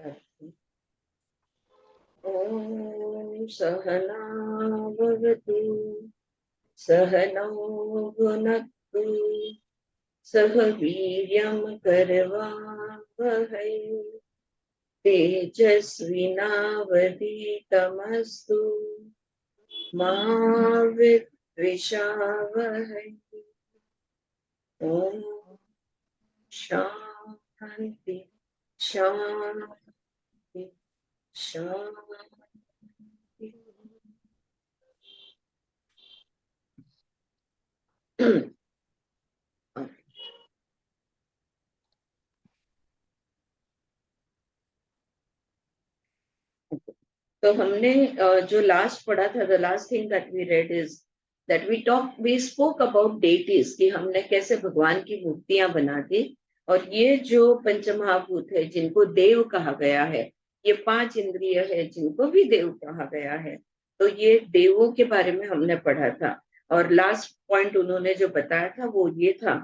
ॐ सहना भवतु सहनौ भुनक्तु सह वीर्यं करवावहै तेजस्विनावधीतमस्तु मा विद्विषावहै। ॐ शान्ति शान्ति शांति। तो हमने जो लास्ट पढ़ा था, the last thing that we read is that we spoke about deities कि हमने कैसे भगवान की मूर्तियां बना दी। और ये जो पंचमहाभूत है जिनको देव कहा गया है, ये 5 इंद्रिय है जिनको भी देव कहा गया है। तो ये देवों के बारे में हमने पढ़ा था। और लास्ट पॉइंट उन्होंने जो बताया था वो ये था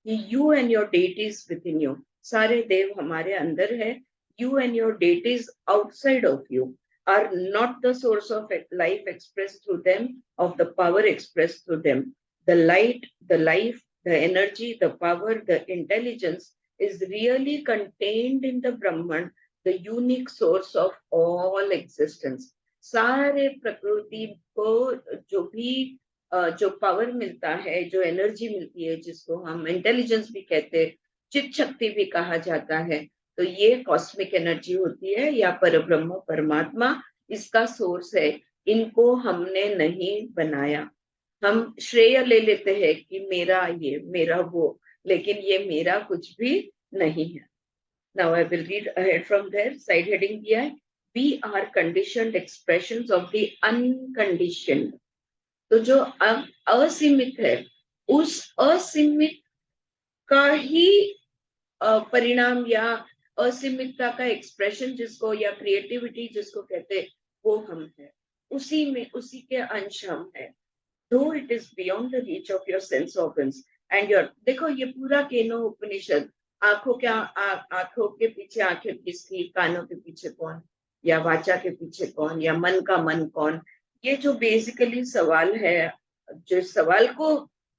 कि you and your deities with in you, सारे देव हमारे अंदर है। You and your deities outside of you are not the source of life expressed through them, of the power expressed through them. The light, the life, the energy, the power, the intelligence is really contained in the Brahman, the unique source of all existence. सारे प्रकृति को जो भी जो power मिलता है, जो energy मिलती है, जिसको हम इंटेलिजेंस भी कहते हैं, चित शक्ति भी कहा जाता है, तो ये कॉस्मिक एनर्जी होती है या परब्रह्म परमात्मा इसका सोर्स है। इनको हमने नहीं बनाया। हम श्रेय ले लेते हैं कि मेरा ये मेरा वो, लेकिन ये मेरा कुछ भी नहीं है। Now I will read ahead from there. Side heading दिया है, we are conditioned expressions of the unconditioned. तो जो असीमित है, उस असीमित का ही परिणाम या असीमितता का एक्सप्रेशन जिसको या क्रिएटिविटी जिसको कहते हैं, वो हम है। उसी में उसी के अंश हम है। दो it is beyond the reach of your sense organs and your, देखो ये पूरा केनो उपनिषद, आंखों क्या आंखों के पीछे आंखें किसकी, कानों के पीछे कौन, या वाचा के पीछे कौन, या मन का मन कौन, ये जो बेसिकली सवाल है, जो सवाल को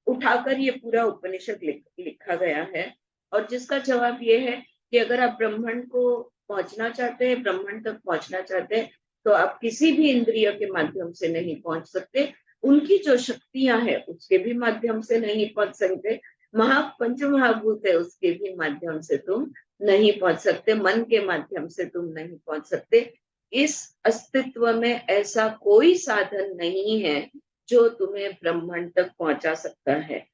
उठाकर ये पूरा उपनिषद लिखा गया है। और जिसका जवाब ये है कि अगर आप ब्रह्मांड को पहुंचना चाहते हैं, ब्रह्मांड तक पहुंचना चाहते हैं, तो आप किसी भी इंद्रिय के माध्यम से नहीं पहुंच सकते। उनकी जो शक्तियां हैं उसके भी माध्यम से नहीं पहुंच सकते। पंच महाभूत है उसके भी माध्यम से तुम नहीं पहुंच सकते। मन के माध्यम से तुम नहीं पहुंच सकते। इस अस्तित्व में ऐसा कोई साधन नहीं है जो तुम्हें ब्रह्मांड तक पहुंचा सकता है।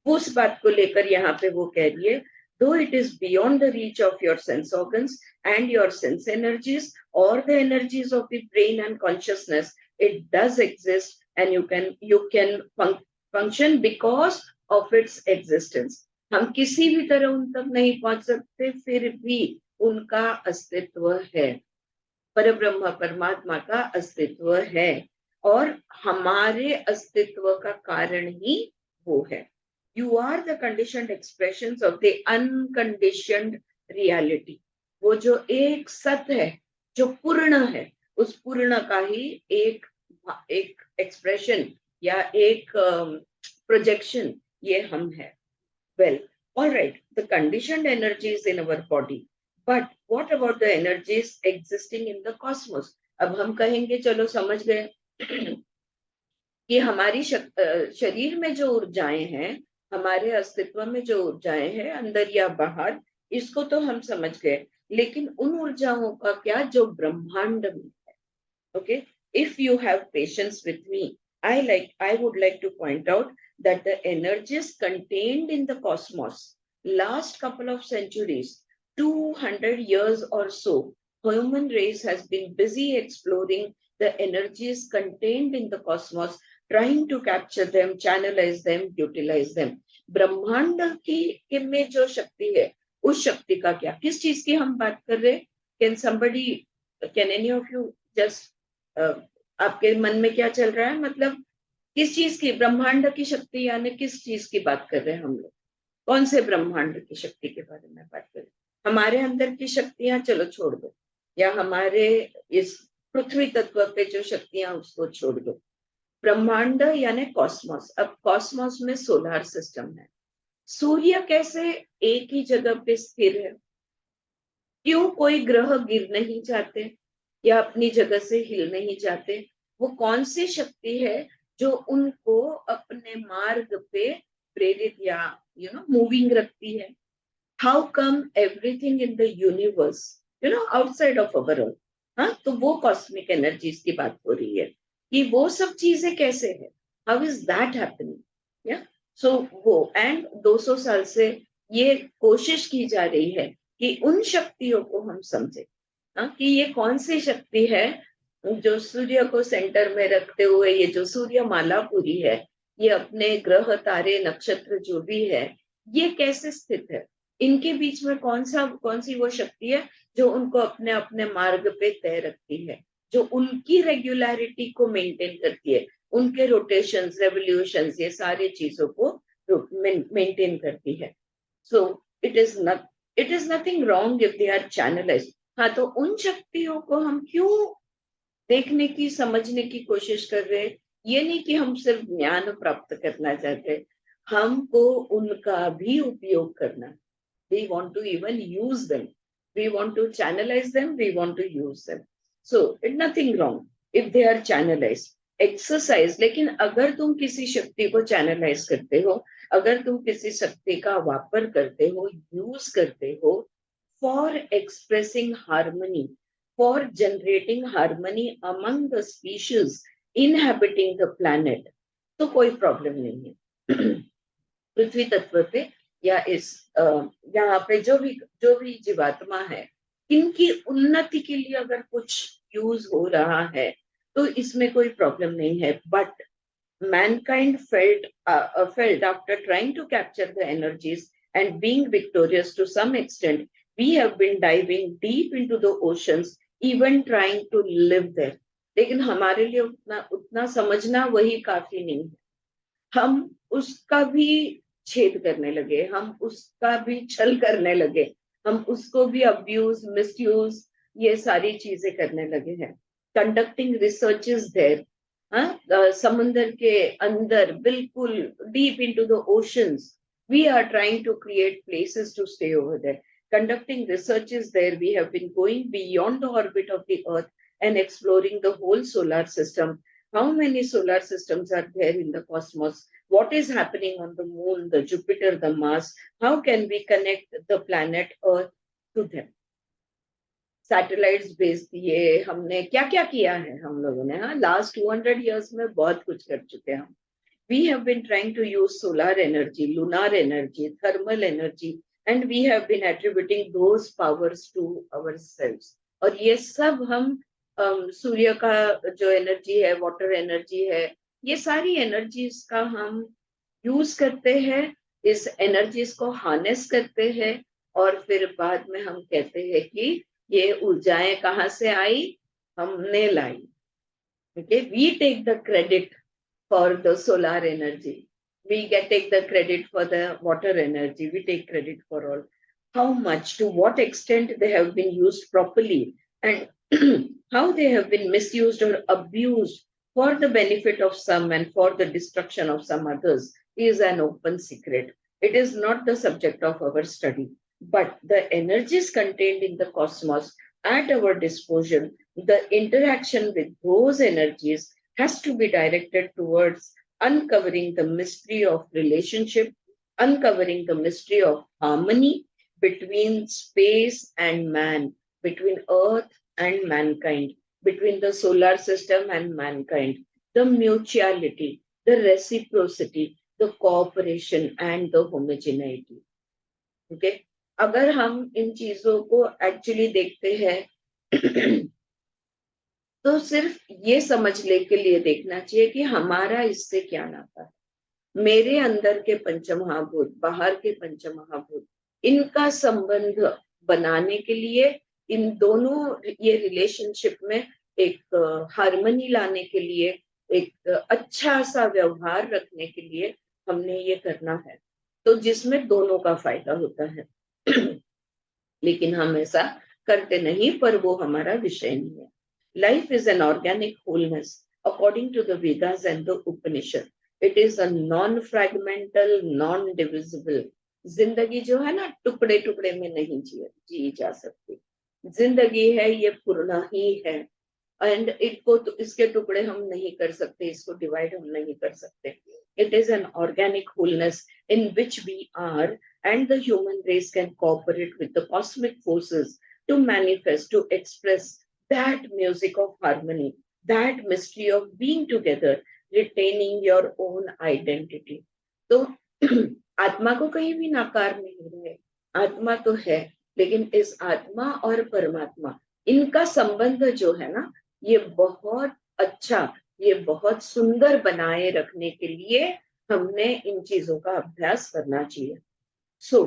उस बात को लेकर यहाँ पे वो कह रही है, though it is beyond the reach of your sense organs and your sense energies or the energies of the brain and consciousness, it does exist and you can function because of its existence. हम किसी भी तरह उन तक नहीं पहुंच सकते, फिर भी उनका अस्तित्व है। परब्रह्म परमात्मा का अस्तित्व है और हमारे अस्तित्व का कारण ही वो है। You are the conditioned expressions of the unconditioned reality. वो जो एक सत्य है, जो पूर्ण है, उस पूर्ण का ही एक एक एक्सप्रेशन या एक प्रोजेक्शन ये हम है। Well, all right, the conditioned energies in our body, but what about the energies existing in the cosmos? अब हम कहेंगे चलो समझ गए कि हमारी शरीर में जो ऊर्जाएं हैं, हमारे अस्तित्व में जो ऊर्जाएं हैं अंदर या बाहर, इसको तो हम समझ गए, लेकिन उन ऊर्जाओं का क्या जो ब्रह्मांड में है। Okay, if you have patience with me, I would like to point out that the energies contained in the cosmos, last couple of centuries, 200 years or so, human race has been busy exploring the energies contained in the cosmos, trying to capture them, channelize them, utilize them. ब्रह्मांड की में जो शक्ति है, उस शक्ति का क्या, किस चीज की हम बात कर रहे हैं? Can any of you just आपके मन में क्या चल रहा है? मतलब किस चीज की, ब्रह्मांड की शक्ति यानी किस चीज की बात कर रहे हैं हम लोग? कौन से ब्रह्मांड की शक्ति के बारे में बात कर रहे हैं? हमारे अंदर की शक्तियां चलो छोड़ दो, या हमारे इस पृथ्वी तत्व पे जो शक्तियां, उसको छोड़ दो। ब्रह्मांड यानी कॉस्मोस। अब कॉस्मोस में सोलर सिस्टम है। सूर्य कैसे एक ही जगह पे स्थिर है? क्यों कोई ग्रह गिर नहीं जाते या अपनी जगह से हिल नहीं जाते? वो कौन सी शक्ति है जो उनको अपने मार्ग पे प्रेरित या मूविंग रखती है? How come everything in the universe outside of our own? हाँ, तो वो कॉस्मिक एनर्जीज की बात हो रही है कि वो सब चीजें कैसे है, हाउ इज दैट हैपनिंग। या सो वो एंड 200 साल से ये कोशिश की जा रही है कि उन शक्तियों को हम समझे। हाँ, कि ये कौन सी शक्ति है जो सूर्य को सेंटर में रखते हुए ये जो सूर्य माला पूरी है, ये अपने ग्रह तारे नक्षत्र जो भी है, ये कैसे स्थित है? इनके बीच में कौन सी वो शक्ति है जो उनको अपने अपने मार्ग पे तय रखती है, जो उनकी रेगुलरिटी को मेंटेन करती है, उनके रोटेशंस रेवोल्यूशंस ये सारी चीजों को मेंटेन करती है। So it is not, it is nothing wrong if they are channelized. हाँ, तो उन शक्तियों को हम क्यों देखने की समझने की कोशिश कर रहे हैं? ये नहीं कि हम सिर्फ ज्ञान प्राप्त करना चाहते, हमको उनका भी उपयोग करना। we want to even use them, we want to channelize them, we want to use them. So it's nothing wrong if they are channelized, exercise। लेकिन अगर तुम किसी शक्ति को चैनलाइज करते हो, अगर तुम किसी शक्ति का वापर करते हो, यूज करते हो for expressing harmony, for generating harmony among the species inhabiting the planet, तो कोई प्रॉब्लम नहीं है। पृथ्वी तत्व पे या इस यहाँ पे जो भी जीवात्मा है, इनकी उन्नति के लिए अगर कुछ यूज हो रहा है तो इसमें कोई प्रॉब्लम नहीं है। But mankind felt after trying to capture the energies and being victorious to some extent, we have been diving deep into the oceans, even trying to live there। लेकिन हमारे लिए उतना उतना समझना वही काफी नहीं है। हम उसका भी छेद करने लगे, हम उसका भी छल करने लगे, हम उसको भी अब्यूज मिसयूज ये सारी चीजें करने लगे हैं। Conducting research is there. समुंदर के अंदर बिल्कुल deep into the oceans, we are trying to create places to stay over there. Conducting research is there. We have been going beyond the orbit of the earth and exploring the whole solar system. How many solar systems are there in the cosmos? What is happening on the moon, the Jupiter, the Mars? How can we connect the planet Earth to them? Satellites भेज दिए हमने, क्या क्या किया है हम लोगों ने। हाँ, लास्ट 200 years में बहुत कुछ कर चुके हैं हम। We have been trying to use solar energy, lunar energy, thermal energy, and we have been attributing those powers to ourselves। और ये सब हम सूर्य का जो एनर्जी है, वाटर एनर्जी है, ये सारी एनर्जीज का हम यूज करते हैं, इस एनर्जीज को हार्नेस करते हैं, और फिर बाद में हम कहते हैं कि ये ऊर्जाएं कहाँ से आई, हमने लाई। Okay, we take the credit for the solar energy. We take the credit for the water energy. We take credit for all. How much, to what extent they have been used properly, and how they have been misused or abused for the benefit of some and for the destruction of some others is an open secret. It is not the subject of our study, but the energies contained in the cosmos at our disposal, the interaction with those energies has to be directed towards uncovering the mystery of relationship, uncovering the mystery of harmony between space and man, between earth and mankind, between the solar system and mankind, the mutuality, the reciprocity, the cooperation and the homogeneity। okay? अगर हम इन चीजों को actually देखते हैं तो सिर्फ ये समझने के लिए देखना चाहिए कि हमारा इससे क्या नाता है। मेरे अंदर के पंचमहाभूत, बाहर के पंचमहाभूत, इनका संबंध बनाने के लिए, इन दोनों ये रिलेशनशिप में एक हार्मनी लाने के लिए, एक अच्छा सा व्यवहार रखने के लिए हमने ये करना है, तो जिसमें दोनों का फायदा होता है। लेकिन हम ऐसा करते नहीं, पर वो हमारा विषय नहीं है। Life is an organic wholeness according to the Vedas and the Upanishad. It is a non fragmental, non divisible. जिंदगी जो है ना, टुकड़े टुकड़े में नहीं जी जा सकती। जिंदगी है, ये पूर्ण ही है। एंड इनको तो इसके टुकड़े हम नहीं कर सकते, इसको डिवाइड हम नहीं कर सकते। It is an organic wholeness in which we are, and the human race can cooperate with the cosmic forces to manifest, to express that music of harmony, that mystery of being together, retaining your own identity. तो आत्मा को कहीं भी नकार नहीं रहे, आत्मा तो है, लेकिन इस आत्मा और परमात्मा, इनका संबंध जो है ना, ये बहुत अच्छा, ये बहुत सुंदर बनाए रखने के लिए हमने इन चीजों का अभ्यास करना चाहिए। So,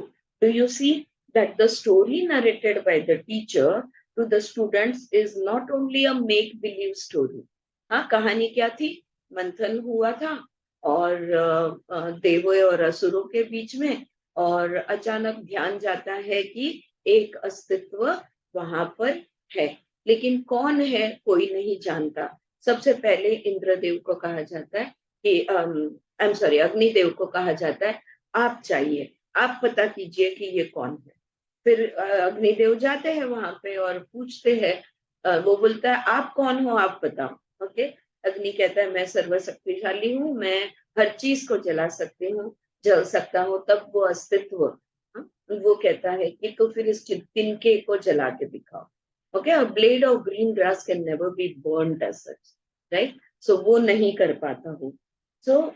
do you see that the story narrated by the teacher to the students is not only a make-believe story? हाँ, कहानी क्या थी? मंथन हुआ था और देवों और असुरों के बीच में, और अचानक ध्यान जाता है कि एक अस्तित्व वहां पर है, लेकिन कौन है कोई नहीं जानता। सबसे पहले इंद्रदेव को कहा जाता है कि आई एम सॉरी, अग्निदेव को कहा जाता है, आप चाहिए, आप पता कीजिए कि ये कौन है। फिर अग्निदेव जाते हैं वहां पे और पूछते हैं, वो बोलता है आप कौन हो, आप बताओ। ओके, अग्नि कहता है मैं सर्वशक्तिशाली हूँ, मैं हर चीज को जला सकती हूँ, जल सकता हूँ। तब वो अस्तित्व, वो कहता है कि तो फिर इस तिनके को जला के दिखाओ। Okay, a blade of green grass can never be burned as such, right? So वो नहीं कर पाता हूँ। सो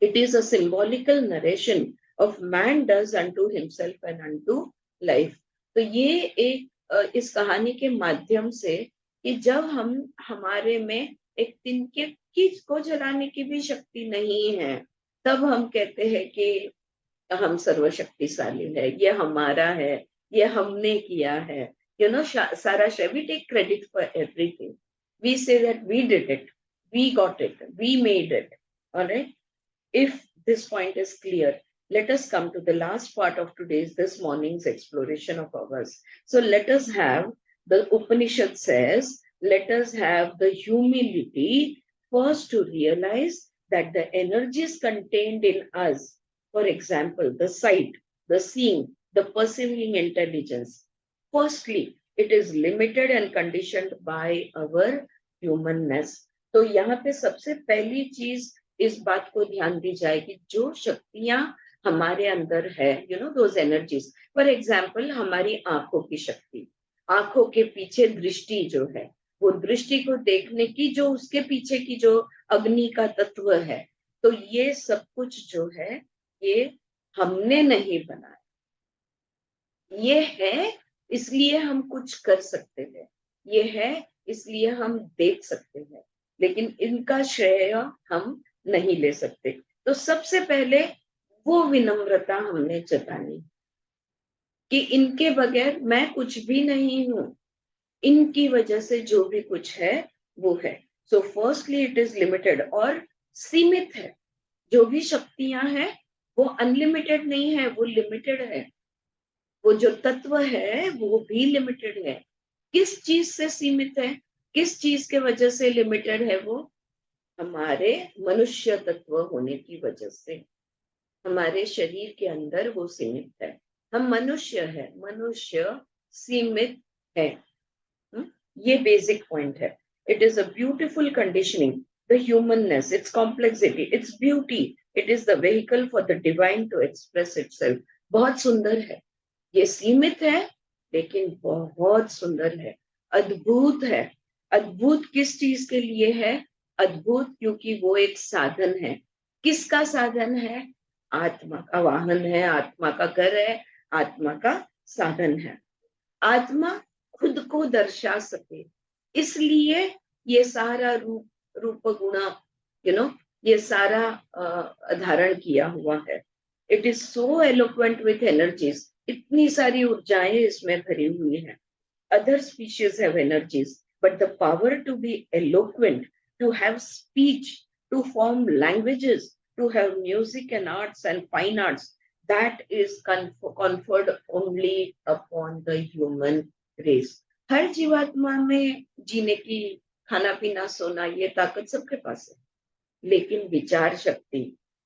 it is a symbolical narration of man does unto himself and unto life. तो ये एक इस कहानी के माध्यम से कि जब हम, हमारे में एक तिनके की को जलाने की भी शक्ति नहीं है, तब हम कहते हैं कि हम सर्वशक्तिशाली है, ये हमारा है, ये हमने किया है। यू नो, सारा we take credit for everything, we say that we did it, we got it, we made it. Alright, if this point is clear, let us come to the last part of today's, this morning's exploration of ours. So let us have, the Upanishad says, let us have the humility first to realize that the energies contained in us, for example, the sight, the seeing, the perceiving intelligence, firstly, it is limited and conditioned by our humanness. तो यहाँ पे सबसे पहली चीज इस बात को ध्यान दी जाए कि जो शक्तियां हमारे अंदर है, you no, those energies, for example हमारी आंखों की शक्ति, आंखों के पीछे दृष्टि जो है, वो दृष्टि को देखने की जो उसके पीछे की जो अग्नि का तत्व है, तो ये सब कुछ जो है, ये हमने नहीं बनाया, ये है इसलिए हम कुछ कर सकते हैं, ये है इसलिए हम देख सकते हैं, लेकिन इनका श्रेय हम नहीं ले सकते। तो सबसे पहले वो विनम्रता हमने जतानी कि इनके बगैर मैं कुछ भी नहीं हूं, इनकी वजह से जो भी कुछ है वो है। So firstly it is limited और सीमित है। जो भी शक्तियां हैं वो अनलिमिटेड नहीं है, वो लिमिटेड है। वो जो तत्व है वो भी लिमिटेड है। किस चीज से सीमित है, किस चीज के वजह से लिमिटेड है? वो हमारे मनुष्य तत्व होने की वजह से, हमारे शरीर के अंदर वो सीमित है। हम मनुष्य है, मनुष्य सीमित है। ये बेसिक पॉइंट है। It is a beautiful conditioning, the humanness, its complexity, its beauty, it is the vehicle for the divine to express itself. बहुत सुंदर है, ये सीमित है लेकिन बहुत सुंदर है, अद्भुत है। अद्भुत किस चीज के लिए है? अद्भुत क्योंकि वो एक साधन है। किसका साधन है? आत्मा का वाहन है, आत्मा का घर है, आत्मा का साधन है। आत्मा खुद को दर्शा सके, इसलिए ये सारा रूप गुणा, यू नो, ये सारा धारण किया हुआ है। It is so eloquent with energies, इतनी सारी ऊर्जाएं इसमें भरी हुई हैं। Other species have energies, but the power to be eloquent, to have speech, to form languages, to have music and arts and fine arts, that is conferred only upon the human race. हर जीवात्मा में जीने की, खाना पीना सोना ये ताकत सबके पास है, लेकिन विचार शक्ति,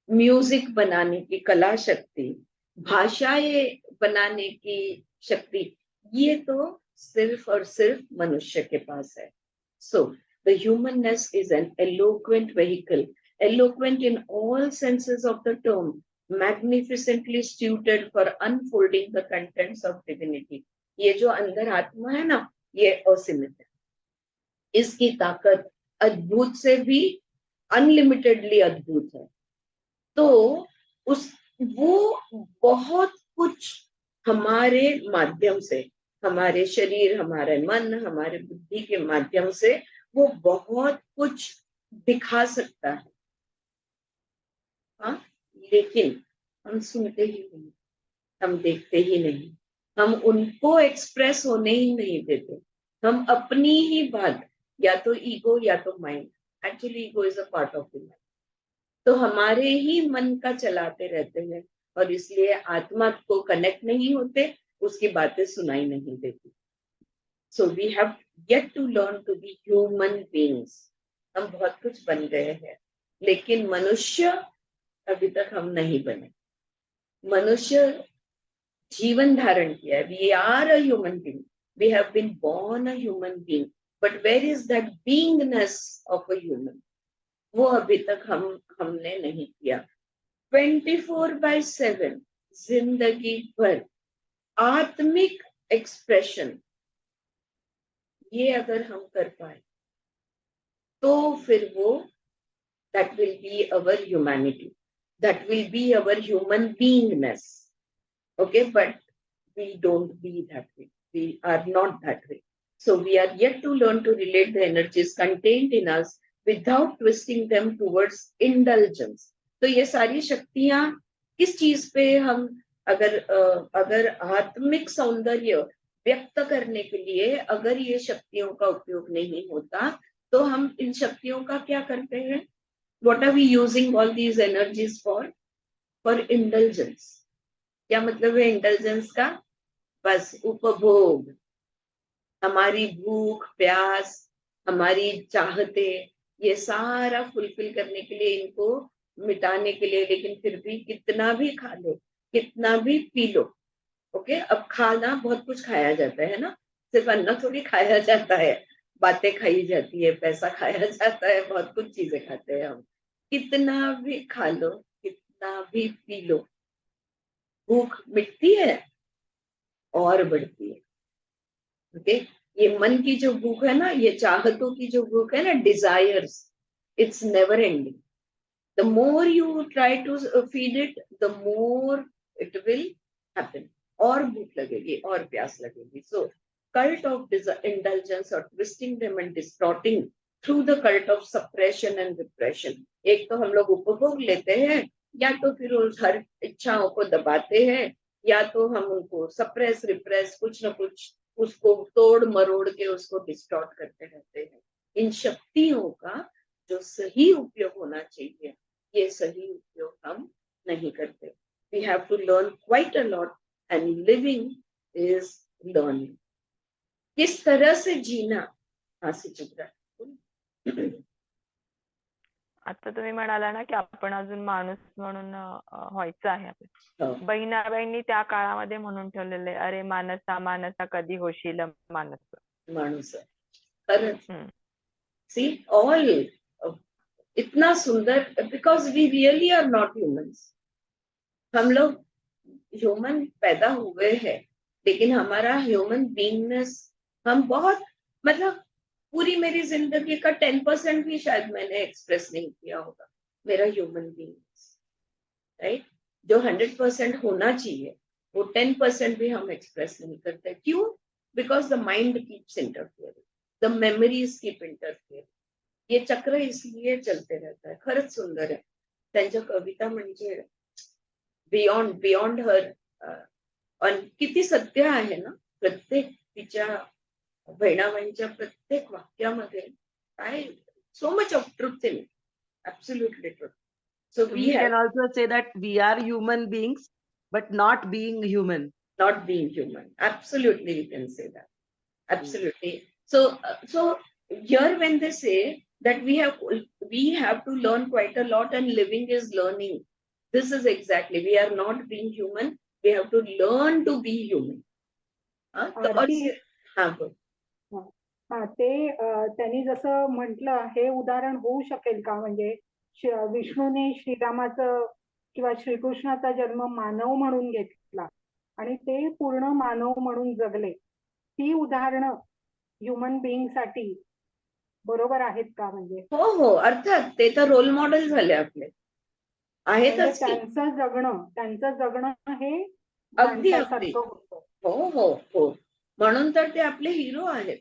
म्यूजिक बनाने की कला शक्ति, भाषाएं बनाने की शक्ति, ये तो सिर्फ और सिर्फ मनुष्य के पास है. So the humanness is an eloquent vehicle, eloquent in all senses of the term, magnificently suited for unfolding the contents of divinity. ये जो अंदर आत्मा है ना, ये असीमित है, इसकी ताकत अद्भुत से भी अनलिमिटेडली अद्भुत है. तो उस वो बहुत कुछ हमारे माध्यम से, हमारे शरीर, हमारे मन, हमारे बुद्धि के माध्यम से वो बहुत कुछ दिखा सकता है. हाँ, लेकिन हम सुनते ही नहीं, हम देखते ही नहीं, हम उनको एक्सप्रेस होने ही नहीं देते. हम अपनी ही बात, या तो ईगो या तो mind, actually ego is a part of the mind, तो हमारे ही मन का चलाते रहते हैं, और इसलिए आत्मा को कनेक्ट नहीं होते, उसकी बातें सुनाई नहीं देती. So we have yet to learn to be human beings. हम बहुत कुछ बन गए हैं, लेकिन मनुष्य अभी तक हम नहीं बने. मनुष्य जीवन धारण किया है. We are a human being, we have been born a human being, but where is that beingness of a human? वो अभी तक हमने नहीं किया. 24/7 जिंदगी भर आत्मिक एक्सप्रेशन, ये अगर हम कर पाए तो फिर वो, that will be our humanity, that will be our human beingness. Okay, but we don't be that way, we are not that way. So we are yet to learn to relate the energies contained in us without twisting them towards indulgence. तो ये सारी शक्तियां किस चीज पे हम, अगर आत्मिक सौंदर्य व्यक्त करने के लिए अगर ये शक्तियों का उपयोग नहीं होता, तो हम इन शक्तियों का क्या करते हैं? What are we using all these energies for? For indulgence. क्या मतलब है indulgence का? बस उपभोग, हमारी भूख प्यास, हमारी चाहते, ये सारा फुलफिल करने के लिए, इनको मिटाने के लिए. लेकिन फिर भी कितना भी खा लो, कितना भी पी लो. ओके, अब खाना बहुत कुछ खाया जाता है ना, सिर्फ अन्न थोड़ी खाया जाता है, बातें खाई जाती है, पैसा खाया जाता है, बहुत कुछ चीजें खाते हैं हम. कितना भी खा लो, कितना भी पी लो, भूख मिटती है और बढ़ती है. ओके, ये मन की जो भूख है ना, ये चाहतों की जो भूख है ना, desires, it's never ending. The more you try to feed it, the more it will happen. और भूख लगेगी और प्यास लगेगी. सो cult of indulgence or twisting them and distorting through the cult of suppression and repression. एक तो हम लोग उपभोग लेते हैं, या तो फिर उस हर इच्छाओं को दबाते हैं, या तो हम उनको सप्रेस रिप्रेस, कुछ ना कुछ उसको तोड़ मरोड़ के उसको डिस्टॉर्ट करते रहते हैं. इन शक्तियों का जो सही उपयोग होना चाहिए, ये सही उपयोग हम नहीं करते. We have to learn quite a lot, and living is learning. किस तरह से जीना. हाँ, चित्रा. आता तुम्ही म्हणाला ना की आपण अजून माणूस म्हणून व्हायचं आहे. बहिणाबाईंनी त्या काळामध्ये म्हणून ठेवलेले, अरे मानसा मानसा कधी होशील मानस. माणूस खरंच. सी ऑल इतना सुंदर, because we really are not humans. हम लोग ह्यूमन पैदा हुए हैं, लेकिन हमारा ह्यूमन बीइंगनेस, हम बहुत, मतलब पूरी मेरी जिंदगी का 10% भी शायद मैंने एक्सप्रेस नहीं किया होगा मेरा ह्यूमन बीइंगनेस. राइट, जो 100% होना चाहिए, वो 10% भी हम एक्सप्रेस नहीं करते. क्यों? Because the mind keeps interfering, the memories keep interfering. ये चक्र इसलिए चलते रहता है. खरंच सुंदर आहे त्यांच्या कविता, म्हणजे बियॉन्ड बियॉन्ड हर. आणि किती सत्य आहे ना प्रत्येक तिच्या बहिणाबाईंच्या प्रत्येक वाक्यामध्ये. काय, so much of truth in it, absolutely truth. So we can also say that we are human beings, but not being human. Not being human. Absolutely, you can say that. Absolutely. So, here when they say that we have to learn quite a lot, and living is learning. This is exactly, we are not being human. We have to learn to be human. ते त्यांनी जसं म्हटलं हे उदाहरण होऊ शकेल का, म्हणजे विष्णूने श्रीरामाचं किंवा श्रीकृष्णाचा जन्म मानव म्हणून घेतला आणि ते पूर्ण मानव म्हणून जगले, ती उदाहरणं ह्युमन बिईंग साठी बरोबर आहेत का? म्हणजे हो हो, अर्थात ते तर रोल मॉडेल झाले आपले आहेतच. त्यांचं जगणं हे अगदी अगदी हो हो हो, म्हणून तर ते आपले हिरो आहेत.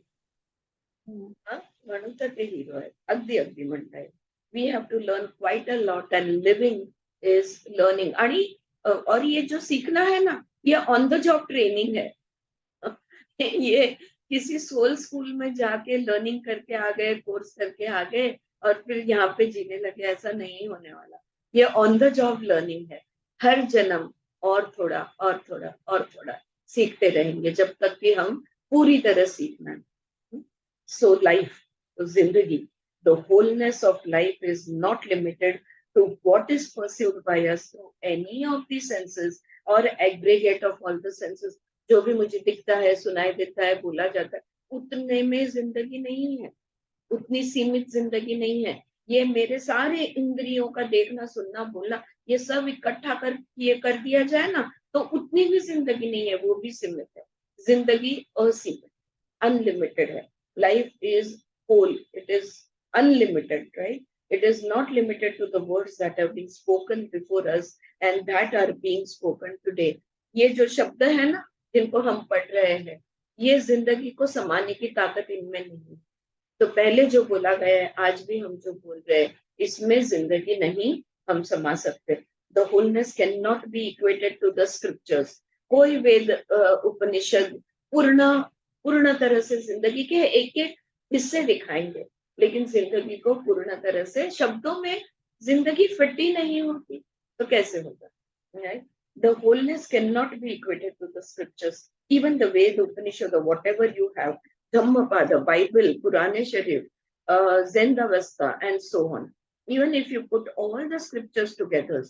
म्हणून तर ते हिरो आहेत. अगदी अगदी म्हणताय. We have to learn quite a lot and living is learning. आणि और ये जो सीखना है ना, ये ऑन द जॉब ट्रेनिंग है. ये किसी सोल स्कूल में जाके लर्निंग करके आ गए, कोर्स करके आ गए और फिर यहाँ पे जीने लगे, ऐसा नहीं होने वाला. ये ऑन द जॉब लर्निंग है. हर जन्म और थोड़ा और थोड़ा और थोड़ा सीखते रहेंगे जब तक कि हम पूरी तरह सीखना. So life, zindagi, the wholeness of life is not limited to what is perceived by us through any of the senses or aggregate of all the senses. जो भी मुझे दिखता है, सुनाई देता है, बोला जाता है, उतने में जिंदगी नहीं है. उतनी सीमित जिंदगी नहीं है. ये मेरे सारे इंद्रियों का देखना, सुनना, बोलना, ये सब इकट्ठा कर दिया जाए ना, तो उतनी भी जिंदगी नहीं है, वो भी सीमित है. जिंदगी असीमित, अनलिमिटेड है. Life is whole, it is unlimited, right? It is not limited to the words that have been spoken before us and that are being spoken today. ये जो शब्द है ना जिनको हम पढ़ रहे हैं, ये जिंदगी को समाने की ताकत इनमें नहीं है. तो पहले जो बोला गया है, आज भी हम जो बोल रहे हैं, इसमें जिंदगी नहीं हम समा सकते. The wholeness cannot be equated to the scriptures. कोई वेद उपनिषद पूर्ण तरह से जिंदगी के एक एक हिस्से दिखाएंगे, लेकिन जिंदगी को पूर्ण तरह से शब्दों में जिंदगी फिट ही नहीं होती, तो कैसे होगा? Right? The wholeness cannot be equated to the scriptures. Even the Veda, Upanishad, whatever you have, Dhammapada, Bible, Purana Sharif, Zendavasta, and so on. Even if you put all the scriptures together,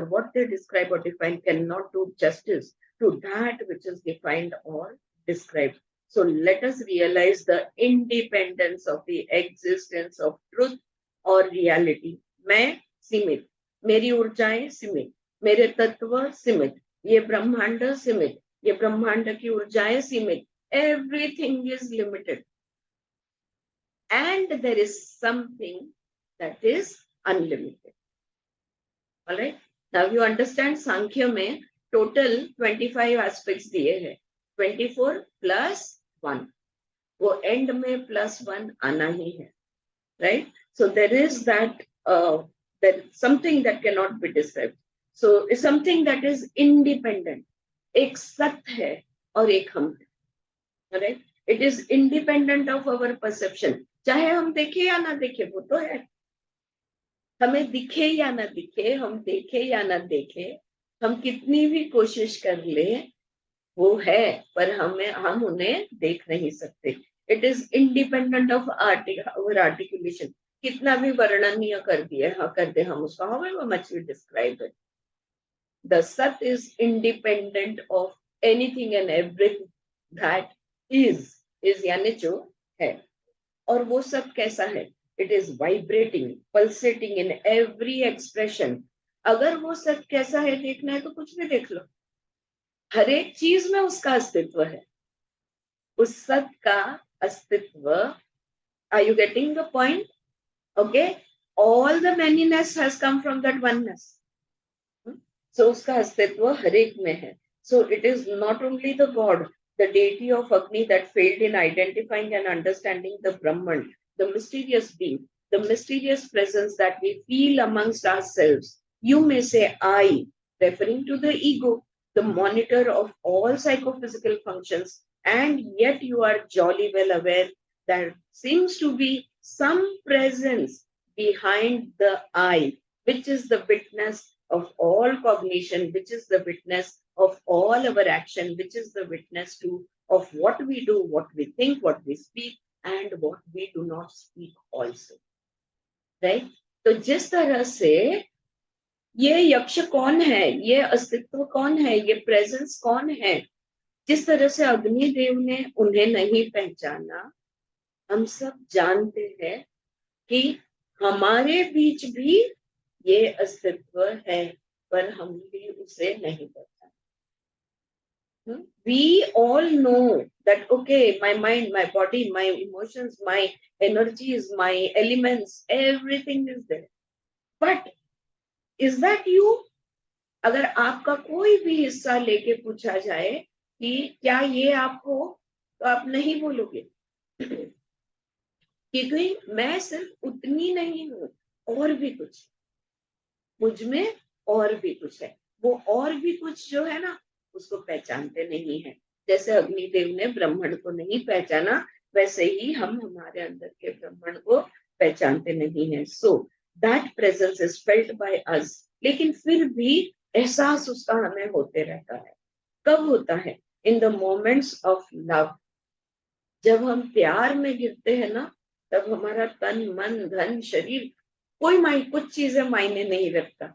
what they describe or define cannot do justice to that which is defined or described. So let us realize the independence of the existence of truth or reality. मैं सीमित, मेरी ऊर्जाएं सीमित, मेरे तत्व सीमित, ये ब्रह्मांड सीमित, ये ब्रह्मांड की ऊर्जाएं सीमित. Everything is limited. And there is something that is unlimited. All right. Now you understand, Sankhya में total 25 aspects दिए हैं. 24 plus 1, वो end में plus 1 आना ही है, right? So there is that something that cannot be described. So it's something that is independent. एक सत्य है और एक हम है, right? It is independent of our perception. चाहे हम देखे या ना देखे, वो तो है. हमें दिखे या ना दिखे, हम देखे या ना देखे, हम कितनी भी कोशिश कर ले, वो है, पर हम उन्हें देख नहीं सकते. It is independent of our articulation. कितना भी वर्णनीय कर दे हम उसका, however much we describe it. The Sat is independent of anything and everything that is यानी जो है. और वो सब कैसा है? It is vibrating, pulsating in every expression. अगर वो सब कैसा है देखना है तो कुछ भी देख लो, हर एक चीज में उसका अस्तित्व है. उस सत का अस्तित्व. Are you getting the point? Okay, all the manyness has come from that oneness. So उसका अस्तित्व हर एक में है. So it is not only the God, the deity of Agni that failed in identifying and understanding the Brahman, the mysterious being, the mysterious presence that we feel amongst ourselves. You may say I, referring to the ego, the monitor of all psychophysical functions, and yet you are jolly well aware that seems to be some presence behind the I, which is the witness of all cognition, which is the witness of all our action, which is the witness to of what we do, what we think, what we speak, and what we do not speak also. Right? तो जिस तरह से ये यक्ष कौन है, ये अस्तित्व कौन है, ये प्रेजेंस कौन है, जिस तरह से अग्निदेव ने उन्हें नहीं पहचाना, हम सब जानते हैं कि हमारे बीच भी ये अस्तित्व है, पर हम भी उसे नहीं पहचानते. We all know that, okay, my mind, my body, my emotions, my energies, my elements, everything is there. But is that you? अगर आपका कोई भी हिस्सा लेके पूछा जाए कि क्या ये आप हो, तो आप नहीं बोलोगे. क्योंकि मैं सिर्फ उतनी नहीं हूं, और भी कुछ मुझ में, और भी कुछ है. वो और भी कुछ जो है ना, उसको पहचानते नहीं है. जैसे अग्निदेव ने ब्राह्मण को नहीं पहचाना, वैसे ही हम हमारे अंदर के ब्राह्मण को पहचानते नहीं है. So that presence is felt by us. लेकिन फिर भी एहसास उसका हमें होते रहता है. कब होता है? In the moments of love. जब हम प्यार में गिरते हैं ना, तब हमारा तन, मन, धन, शरीर, कुछ चीजें मायने नहीं रखता.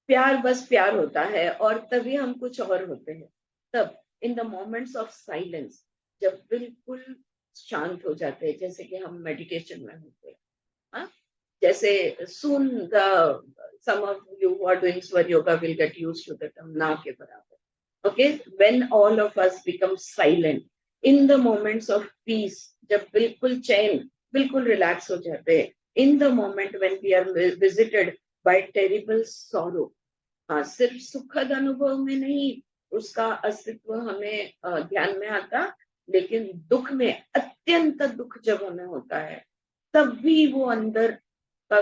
प्यार बस प्यार होता है, और तभी हम कुछ और होते हैं. तब in the moments of silence, जब बिल्कुल शांत हो जाते हैं, जैसे कि हम मेडिटेशन में होते हैं. हाँ, जैसे soon some of you who are doing Swar Yoga will get used to the term ना के बराबर. Okay, when all of us become silent in the moments of peace, जब बिल्कुल चैन, बिल्कुल रिलैक्स हो जाते हैं, in the moment when we are visited by terrible sorrow. हाँ, सिर्फ सुखद अनुभव में नहीं उसका अस्तित्व हमें ध्यान में आता, लेकिन दुख में, अत्यंत दुख जब हमें होता है, तब भी वो अंदर का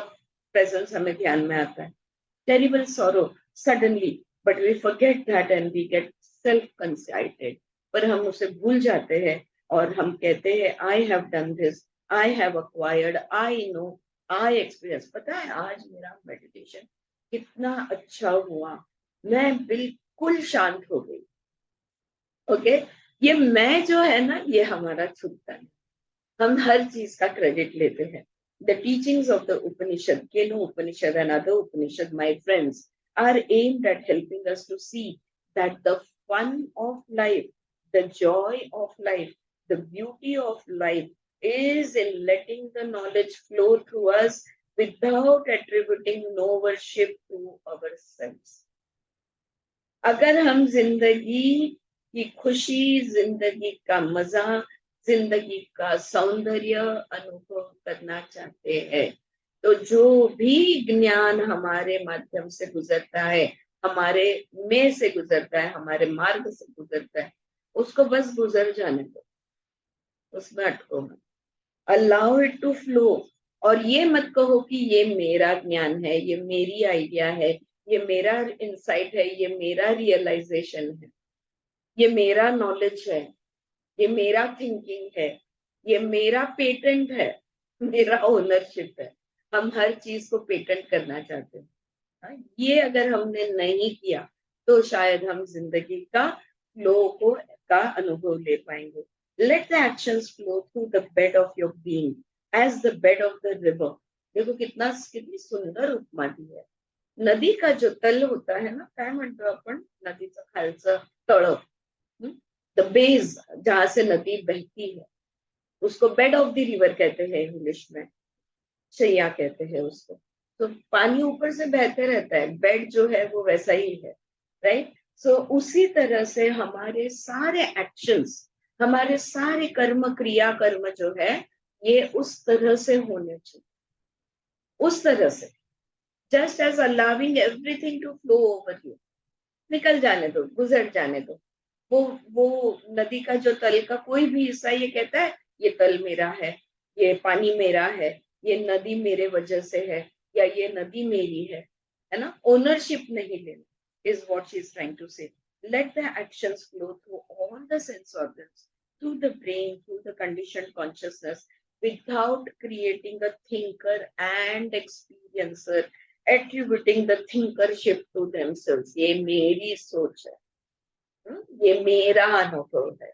प्रेजेंस हमें ध्यान में आता है. Terrible sorrow suddenly, but we forget that and we get self conceited. पर हम उसे भूल जाते हैं और हम कहते हैं I have done this, I have acquired, I know, I experience. पता है आज मेरा मेडिटेशन कितना अच्छा हुआ, मैं बिल्कुल शांत हो गई. ओके, ये मैं जो है ना, ये हमारा छूटता है. हम हर चीज का क्रेडिट लेते हैं. The teachings of the Upanishad, Keno Upanishad and other Upanishad, my friends, are aimed at helping us to see that the fun of life, the joy of life, the beauty of life is in letting the knowledge flow through us without attributing no worship to ourselves. अगर हम जिंदगी की खुशी, जिंदगी का मजा, जिंदगी का सौंदर्य अनुभव करना चाहते हैं, तो जो भी ज्ञान हमारे माध्यम से गुजरता है, हमारे में से गुजरता है, हमारे मार्ग से गुजरता है, उसको बस गुजर जाने दो, उसमें अटको मत. Allow it to flow. और ये मत कहो कि ये मेरा ज्ञान है, ये मेरी आइडिया है, ये मेरा इंसाइट है, ये मेरा रियलाइजेशन है, ये मेरा नॉलेज है, ये मेरा थिंकिंग है, ये मेरा पेटेंट है, मेरा ओनरशिप है. हम हर चीज को पेटेंट करना चाहते हैं. ये अगर हमने नहीं किया तो शायद हम जिंदगी का फ्लो को का अनुभव ले पाएंगे. Let the actions flow through the bed of your being as the bed of the river. देखो कितनी सुंदर उपमा दी है. नदी का जो तल होता है ना, काय म्हणतो आपण, नदीचं खालचं तळ, द बेस, जहां से नदी बहती है, उसको बेड ऑफ द रिवर कहते हैं इंग्लिश में, शैया कहते हैं उसको. तो पानी ऊपर से बहते रहता है, बेड जो है वो वैसा ही है. राइट. सो उसी तरह से हमारे सारे एक्शंस, हमारे सारे कर्म, क्रिया कर्म जो है, ये उस तरह से होने चाहिए, उस तरह से. Just as allowing everything to flow over you. निकल जाने दो, गुजर जाने दो. वो नदी का जो तल का कोई भी हिस्सा ये कहता है ये तल मेरा है, ये पानी मेरा है, ये नदी मेरे वजह से है, या ये नदी मेरी है ना. ओनरशिप नहीं लेना is what she is trying to say. Let the actions flow through all the sense organs, through the brain, through the conditioned consciousness, without creating a thinker and experiencer attributing the thinkership to themselves. ये मेरी सोच है, ये मेरा अनुभव है,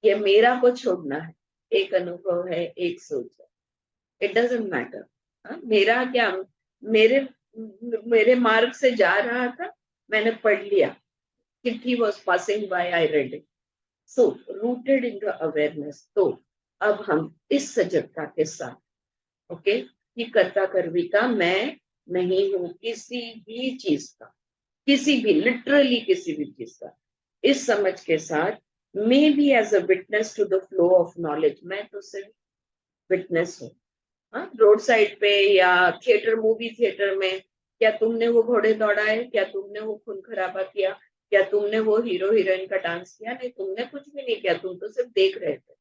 ये मेरा को छोड़ना है, एक अनुभव है, एक सोच है, इट डजंट मैटर। मेरा क्या, मेरे मेरे मार्ग से जा रहा था, मैंने पढ़ लिया, चिट्ठी was passing by, I read it, so rooted in the awareness. तो अब हम इस सजगता के साथ, ओके, कि कर्ता कर्विता मैं नहीं हूं किसी भी चीज का, किसी भी, लिटरली किसी भी चीज का, इस समझ के साथ, may be as a witness to the flow of knowledge, मैं तो सिर्फ विटनेस हूँ। रोड साइड पे या थिएटर, मूवी थिएटर में, क्या तुमने वो घोड़े दौड़ाए, क्या तुमने वो खून खराबा किया, क्या तुमने वो हीरो हीरोइन का डांस किया? नहीं, तुमने कुछ भी नहीं किया, तुम तो सिर्फ देख रहे थे।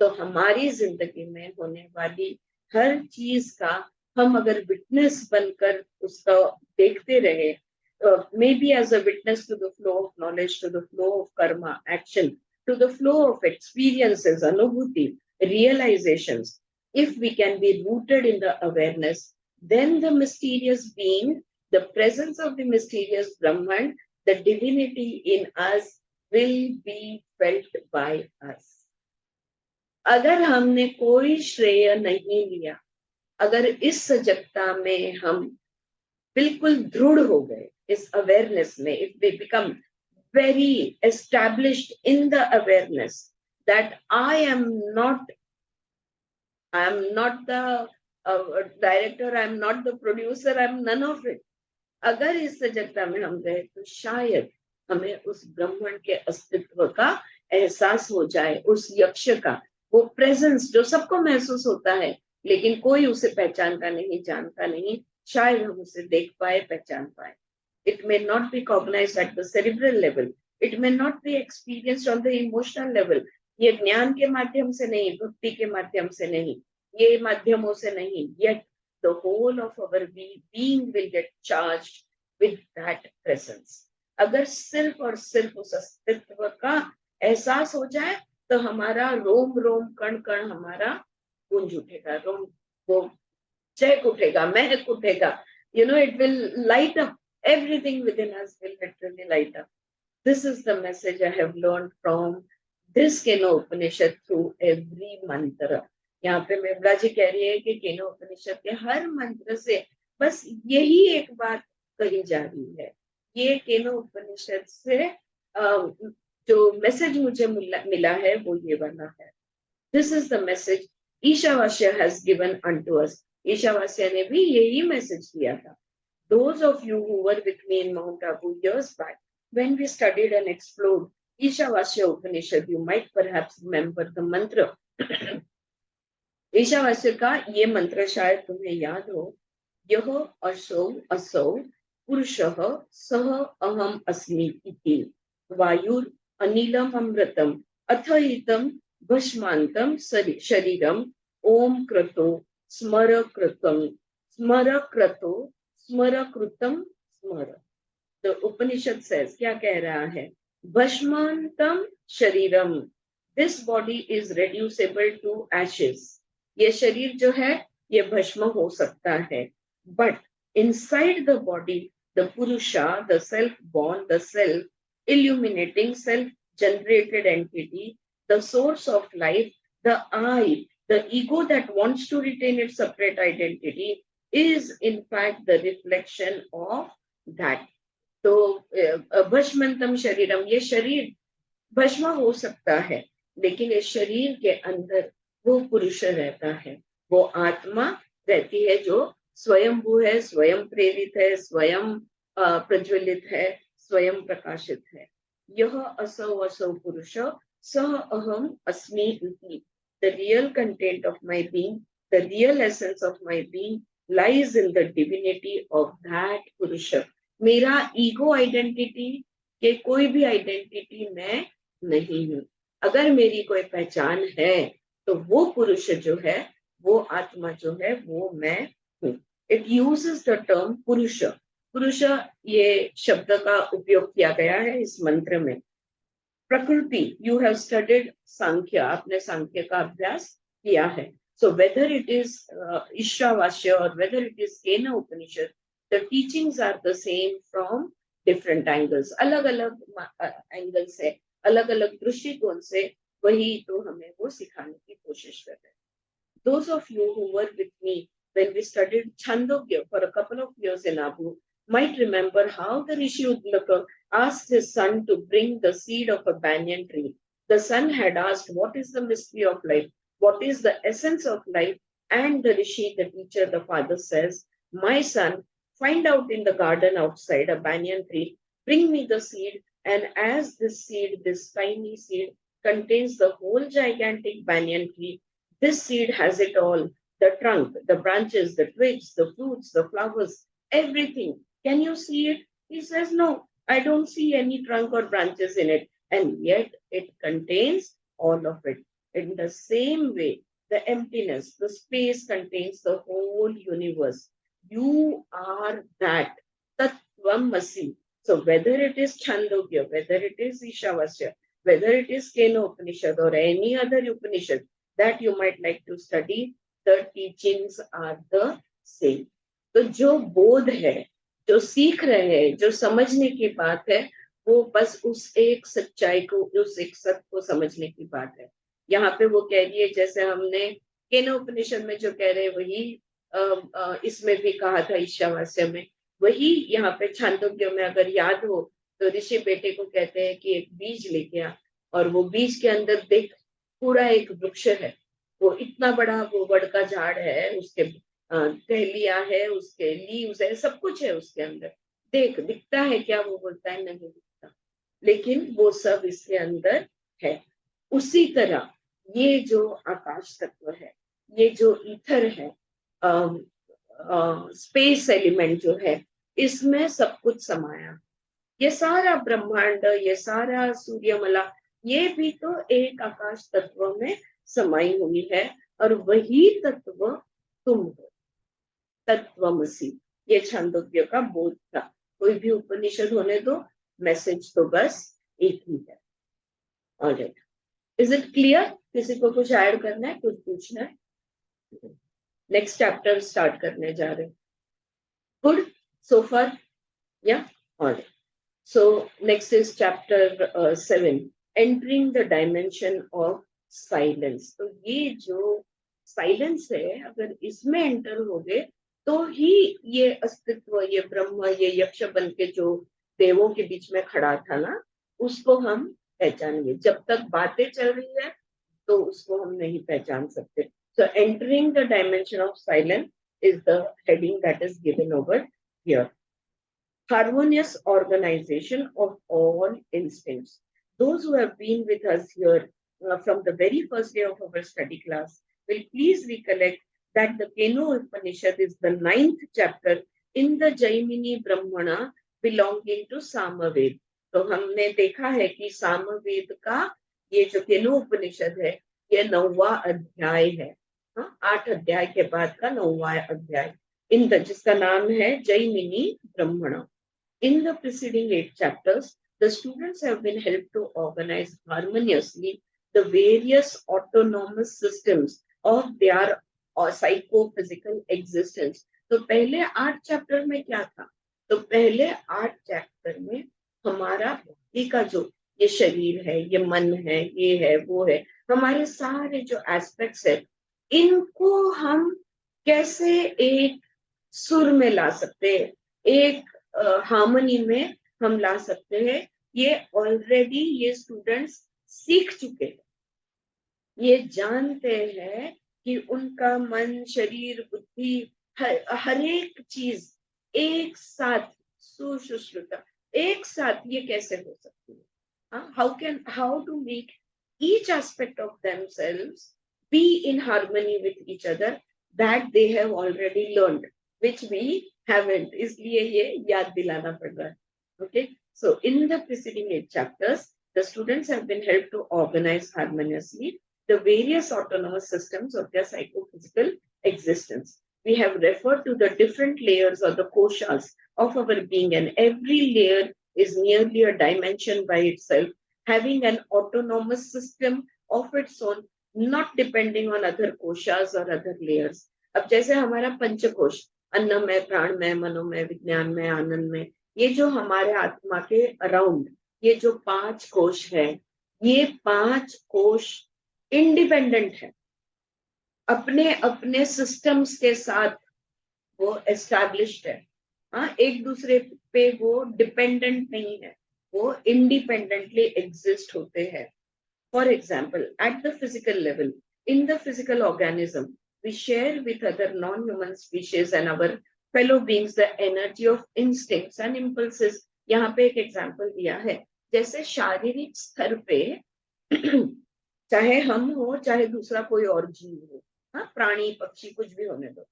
तो हमारी जिंदगी में होने वाली हर चीज का हम अगर विटनेस बनकर उसका देखते रहे, may be as a witness to the flow of knowledge, to the flow of karma action, to the flow of experiences, अनुभूति, realizations, if we can be rooted in the awareness, then the mysterious being, the presence of the mysterious Brahman, the divinity in us will be felt by us. अगर हमने कोई श्रेय नहीं लिया, अगर इस सजगता में हम बिल्कुल दृढ़ हो गए, इस अवेयरनेस में, if we become very established in the awareness that I am not the director, I am not the producer, I am none of it. अगर इस सजगता में हम गए तो शायद हमें उस ब्रह्मांड के अस्तित्व का एहसास हो जाए, उस यक्ष का वो प्रेजेंस जो सबको महसूस होता है, लेकिन कोई उसे पहचानता नहीं, जानता नहीं, शायद हम उसे देख पाए, पहचान पाए। It may not be cognized at the cerebral level. It may not be experienced on the emotional level. ये ज्ञान के माध्यम से नहीं, भक्ति के माध्यम से नहीं, ये माध्यमों से नहीं, yet the whole of our being will get charged with that presence. अगर सिर्फ और सिर्फ उस अस्तित्व का एहसास हो जाए तो हमारा रोम रोम कण कण हमारा गूंज उठेगा, रोम वो चहक उठेगा, महक उठेगा, it will light up, everything within us will literally light up. This is the message I have learned from this Keno Upanishad through every mantra. यहाँ पे मेवला जी कह रही है कि केनो उपनिषद के हर मंत्र से बस यही एक बात कही जा रही है। ये केनो उपनिषद से जो मैसेज मुझे मिला है वो ये वाला है। This is the message Ishavasya has given unto us. Ishavasya ने भी यही मैसेज दिया था। Those of you who were with me in Mount Abu years back, when we studied and explored Ishavasya Upanishad, you might perhaps remember the mantra. Ishavasya का ये मंत्र शायद तुम्हें याद हो, यह असौ असौ पुरुषः सह अहम अस्मि इति वायुर अनिलम अमृतम अथ इदं भस्मान्तं शरीरम ओम क्रतो स्मर कृतं स्मर क्रतो स्मर कृतं स्मर। तो उपनिषद says, क्या कह रहा है? भस्मान्तं शरीरम, this body is reducible to ashes. ये शरीर जो है ये भस्म हो सकता है, but inside the body the purusha, the self born, the self illuminating, self generated entity, the source of life, the I, the ego that wants to retain its separate identity, is in fact the reflection of that. तो भस्मंतम शरीरम, ये शरीर भस्म हो सकता है, लेकिन इस शरीर के अंदर वो पुरुष रहता है, वो आत्मा रहती है जो स्वयंभू है, स्वयं प्रेरित है, स्वयं प्रज्वलित है, स्वयं प्रकाशित है। यह असौ असौ पुरुष सह अहम अस्मि इति। The real content of my being, the real essence of my being lies in the divinity of that Purusha. मेरा ईगो आइडेंटिटी के कोई भी आइडेंटिटी मैं नहीं हूँ। अगर मेरी कोई पहचान है तो वो पुरुष जो है, वो आत्मा जो है, वो मैं हूँ। इट यूजेस द टर्म पुरुष। पुरुष ये शब्द का उपयोग किया गया है इस मंत्र में। प्रकृति, यू हैव स्टडीड सांख्य, आपने सांख्य का अभ्यास किया है। So whether it is Ishavasya और whether it is Kena Upanishad, The teachings are the same from different angles. अलग अलग एंगल से, अलग अलग दृष्टिकोण से वही तो हमें वो सिखाने की कोशिश कर रहे हैं. Those of you who were with me when we studied Chandogya for a couple of years in Abu might remember how the Rishi Udlaka asked his son to bring the seed of a banyan tree. The son had asked, what is the mystery of life? What is the essence of life? And the Rishi, the teacher, the father says, my son, find out in the garden outside a banyan tree, bring me the seed, and as this seed, this tiny seed, contains the whole gigantic banyan tree, this seed has it all, the trunk, the branches, the twigs, the fruits, the flowers, everything. Can you see it? He says, no, I don't see any trunk or branches in it. And yet it contains all of it. In the same way, the emptiness, the space contains the whole universe. You are that. Tattvamasi. So whether it is Chandogya, whether it is Ishavasya, whether it is Kena Upanishad or any other Upanishad, that you might like to study, the teachings are the same. तो जो बोध है, जो सीख रहे हैं, जो समझने की बात है, वो बस उस एक सच्चाई को, उस एक सत्य को समझने की बात है. यहाँ पे वो कह रही है, जैसे हमने केनो उपनिषद में जो कह रहे हैं वही इसमें भी कहा था, ईशावास्य में वही यहाँ पे छांदोग्य में अगर याद हो तो ऋषि बेटे को कहते हैं कि एक बीज लेके आ, और वो बीज के अंदर देख पूरा एक वृक्ष है, वो इतना बड़ा वो वड का झाड़ है, उसके टहलियां है, उसके लीव्स है, सब कुछ है उसके अंदर. देख, दिखता है क्या? वो बोलता है नहीं दिखता, लेकिन वो सब इसके अंदर है. उसी तरह ये जो आकाश तत्व है, ये जो ईथर है, स्पेस एलिमेंट जो है, इसमें सब कुछ समाया. ये सारा ब्रह्मांड, ये सारा सूर्यमला, ये भी तो एक आकाश तत्व में समाई हुई है, और वही तत्व तुम हो. तत्वमसी, ये छांदोग्य का बोध था. कोई भी उपनिषद होने दो, मैसेज तो बस एक ही है. Alright, is it clear? किसी को कुछ ऐड करना है, कुछ पूछना है? नेक्स्ट चैप्टर स्टार्ट करने जा रहे हैं. गुड सो फार? या alright. So next is chapter 7, entering the dimension of silence. तो ये जो साइलेंस है, अगर इसमें एंटर हो गए तो ही ये अस्तित्व, ये ब्रह्म, ये यक्ष बन के जो देवों के बीच में खड़ा था ना, उसको हम पहचानेंगे. जब तक बातें चल रही है तो उसको हम नहीं पहचान सकते. So entering the dimension of silence is the heading that is given over here. Harmonious organization of all instincts. Those who have been with us here from the very first day of our study class will please recollect that the Keno Upanishad is the 9th chapter in the Jaimini Brahmana belonging to Samaved. तो हमने देखा है कि सामवेद का ये जो केनो उपनिषद है, ये 9वां अध्याय है. 8 अध्याय के बाद का 9वां अध्याय, जिसका नाम है जैमिनी ब्रह्मणा. In the preceding 8 chapters, the students have been helped to organize harmoniously the various autonomous systems of their psychophysical existence. तो पहले 8 चैप्टर में क्या था? तो पहले 8 चैप्टर में हमारा भक्ति का जो ये शरीर है, ये मन है, ये है, वो है, हमारे सारे जो एस्पेक्ट्स है, इनको हम कैसे एक सुर में ला सकते हैं, एक हार्मनी में हम ला सकते हैं. ये ऑलरेडी ये स्टूडेंट्स सीख चुके हैं. ये जानते हैं कि उनका मन, शरीर, बुद्धि, हर एक चीज एक साथ सुश्रुता, एक साथ ये कैसे हो सकती है? How to make each aspect of themselves be in harmony with each other, that they have already learned, which we haven't. इसलिए ये याद दिलाना पड़ रहा है. Okay, so in the preceding 8 chapters, the students have been helped to organize harmoniously the various autonomous systems of their psychophysical existence. We have referred to the different layers or the koshas of our being, and every layer is nearly a dimension by itself, having an autonomous system of its own, not depending on other koshas or other layers. अब जैसे हमारा पंचकोश, अन्नमय, प्राणमय, मनोमय, विज्ञानमय, आनंदमय, ये जो हमारे आत्मा के अराउंड ये जो 5 कोश है, ये 5 कोश इंडिपेंडेंट है, अपने अपने सिस्टम्स के साथ वो एस्टैब्लिश्ड है। हाँ, एक दूसरे पे वो डिपेंडेंट नहीं है, वो इंडिपेंडेंटली एग्जिस्ट होते हैं। For example, at the physical level, in the physical organism, we share with other non-human species and our fellow beings the energy of instincts and impulses. यहाँ पे एक एग्जाम्पल दिया है, जैसे शारीरिक स्तर पे चाहे हम हो चाहे दूसरा कोई और जीव हो, हाँ, प्राणी पक्षी कुछ भी होने दो,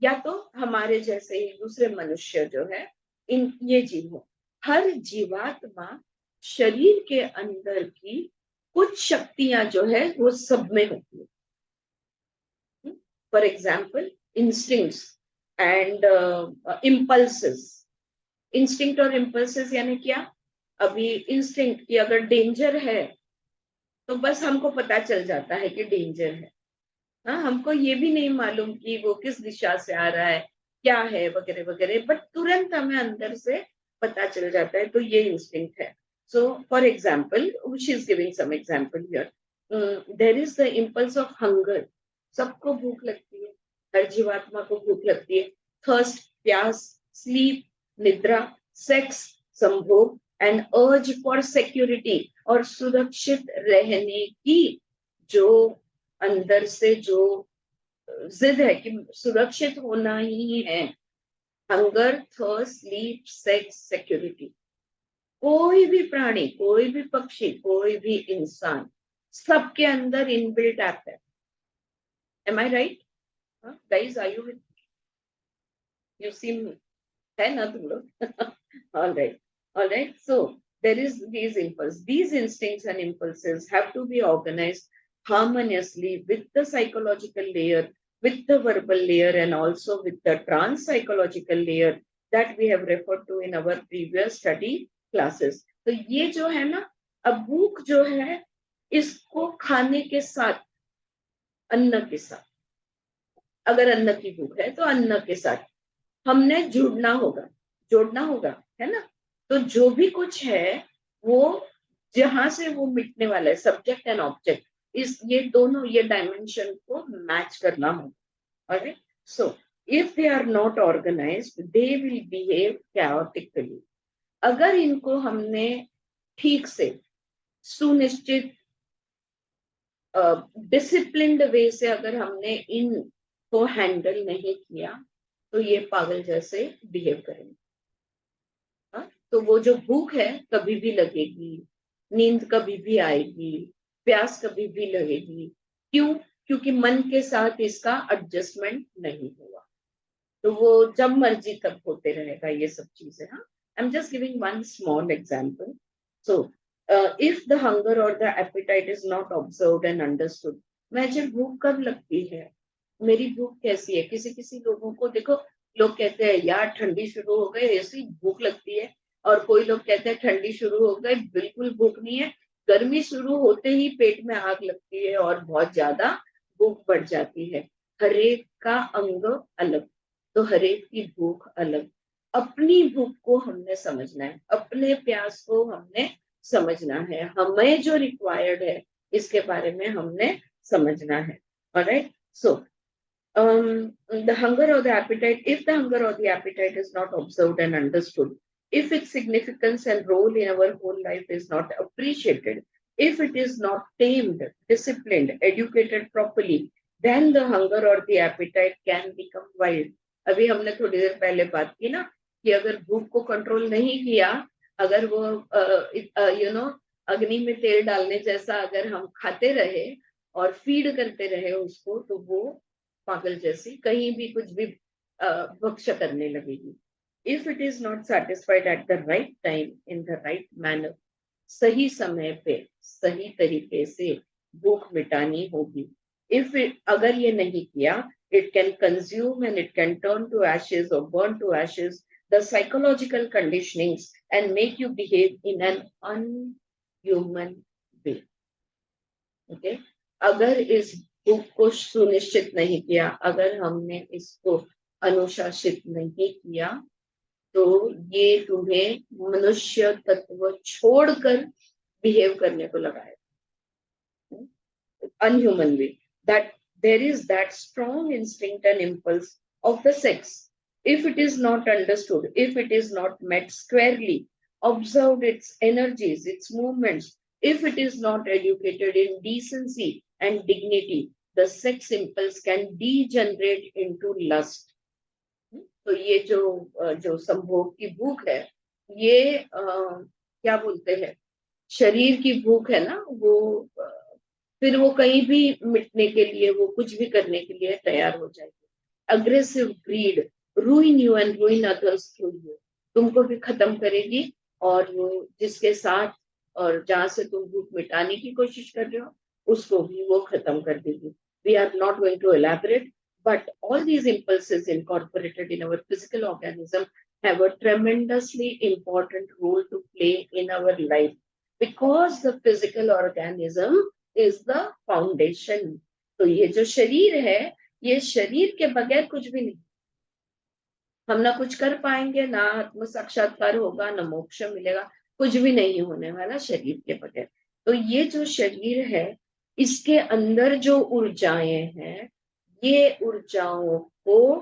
या तो हमारे जैसे ही दूसरे मनुष्य जो है, इन ये जीव हो, हर जीवात्मा शरीर के अंदर की कुछ शक्तियां जो है वो सब में होती है। For example instincts and impulses. Instinct और इम्पल्सेस यानी क्या? अभी इंस्टिंक्ट की अगर डेंजर है तो बस हमको पता चल जाता है कि डेंजर है, हाँ, हमको ये भी नहीं मालूम कि वो किस दिशा से आ रहा है, क्या है, वगैरह वगैरह, बट तुरंत हमें अंदर से पता चल जाता है, तो ये इंस्टिंक्ट है। So for example, she is giving some example here, there is the impulse of hunger. सबको भूख लगती है, हर जीवात्मा को भूख लगती है। थर्स्ट, प्यास, स्लीप, निद्रा, सेक्स, संभोग, एंड अर्ज फॉर सिक्योरिटी, और सुरक्षित रहने की जो अंदर से जो जिद है कि सुरक्षित होना ही है। Hunger, thirst, sleep, sex, security. कोई भी प्राणी, कोई भी पक्षी, कोई भी इंसान, सबके अंदर इनबिल्ट ऐप है। Am I right? Guys, are you with? You seem, है ना तुम लोग? all right, all right. So there is these impulses, these instincts and impulses have to be organized harmoniously with the psychological layer, with the verbal layer, and also with the trans psychological layer that we have referred to in our previous study classes. तो ये जो है ना, अब भूख जो है, इसको खाने के साथ, अन्न के साथ, अगर अन्न की भूख है तो अन्न के साथ हमने जुड़ना होगा, जोड़ना होगा, है ना? तो जो भी कुछ है वो जहां से वो मिटने वाला है, सब्जेक्ट एंड ऑब्जेक्ट, इस ये दोनों ये डायमेंशन को मैच करना होगा। Alright, so if they are not organised they will behave chaotically. अगर इनको हमने ठीक से सुनिश्चित डिसिप्लिन्ड वे से अगर हमने इनको हैंडल नहीं किया तो ये पागल जैसे बिहेव करेंगे। हाँ? तो वो जो भूख है कभी भी लगेगी, नींद कभी भी आएगी, प्यास कभी भी लगेगी। क्यों? क्योंकि मन के साथ इसका एडजस्टमेंट नहीं हुआ, तो वो जब मर्जी तब होते रहेगा ये सब चीजें। हाँ, I am just giving one small example. So if the hunger और the appetite is not observed and understood, मुझे भूख कब लगती है, मेरी भूख कैसी है? किसी किसी लोगों को देखो, लोग कहते हैं यार ठंडी शुरू हो गई ऐसी भूख लगती है, और कोई लोग कहते हैं ठंडी शुरू हो गई बिल्कुल भूख नहीं है, गर्मी शुरू होते ही पेट में आग लगती है और बहुत ज्यादा भूख बढ़ जाती है। हरेक का अंग अलग, तो हरेक की भूख अलग। अपनी भूख को हमने समझना है, अपने प्यास को हमने समझना है, हमें जो रिक्वायर्ड है इसके बारे में हमने समझना है। Alright, so the hunger or the appetite, if the hunger or the appetite is not observed and understood, if its significance and role in our whole life is not appreciated, if it is not tamed, disciplined, educated properly, then the hunger or the appetite can become wild. अभी हमने थोड़ी देर पहले बात की ना कि अगर भूख को कंट्रोल नहीं किया, अगर वो अग्नि में तेल डालने जैसा अगर हम खाते रहे और फीड करते रहे उसको, तो वो पागल जैसी कहीं भी कुछ भी भक्ष्य करने लगेगी। If it is not satisfied at the right time in the right manner, सही समय पे सही तरीके से भूख मिटानी होगी। इफ अगर ये नहीं किया, it can consume and it can turn to ashes or burn to ashes the psychological conditionings and make you behave in an unhuman way. Okay? अगर इस भूख को सुनिश्चित नहीं किया, अगर हमने इसको अनुशासित नहीं किया तो ये तुम्हें मनुष्य तत्व छोड़कर बिहेव करने को लगाए, unhumanly. That there is that strong instinct and impulse of the sex. If it is not understood, if it is not met squarely, observed its energies, its movements, if it is not educated in decency and dignity, the sex impulse can degenerate into lust. तो ये जो संभोग की भूख है, ये क्या बोलते हैं, शरीर की भूख है ना, वो फिर वो कहीं भी मिटने के लिए, वो कुछ भी करने के लिए तैयार हो जाएगी। Aggressive greed ruin you and ruin others through you, तुमको भी खत्म करेगी, और वो जिसके साथ और जहां से तुम भूख मिटाने की कोशिश कर रहे हो उसको भी वो खत्म कर देगी। We are not going to elaborate, but all these impulses incorporated in our physical organism have a tremendously important role to play in our life, because the physical organism is the foundation. तो ये जो शरीर है, ये शरीर के बगैर कुछ भी नहीं, हम ना कुछ कर पाएंगे, ना आत्म साक्षात्कार होगा, ना मोक्ष मिलेगा, कुछ भी नहीं होने वाला शरीर के बगैर। तो ये जो शरीर है, इसके अंदर जो ऊर्जाएं हैं, ये ऊर्जाओं को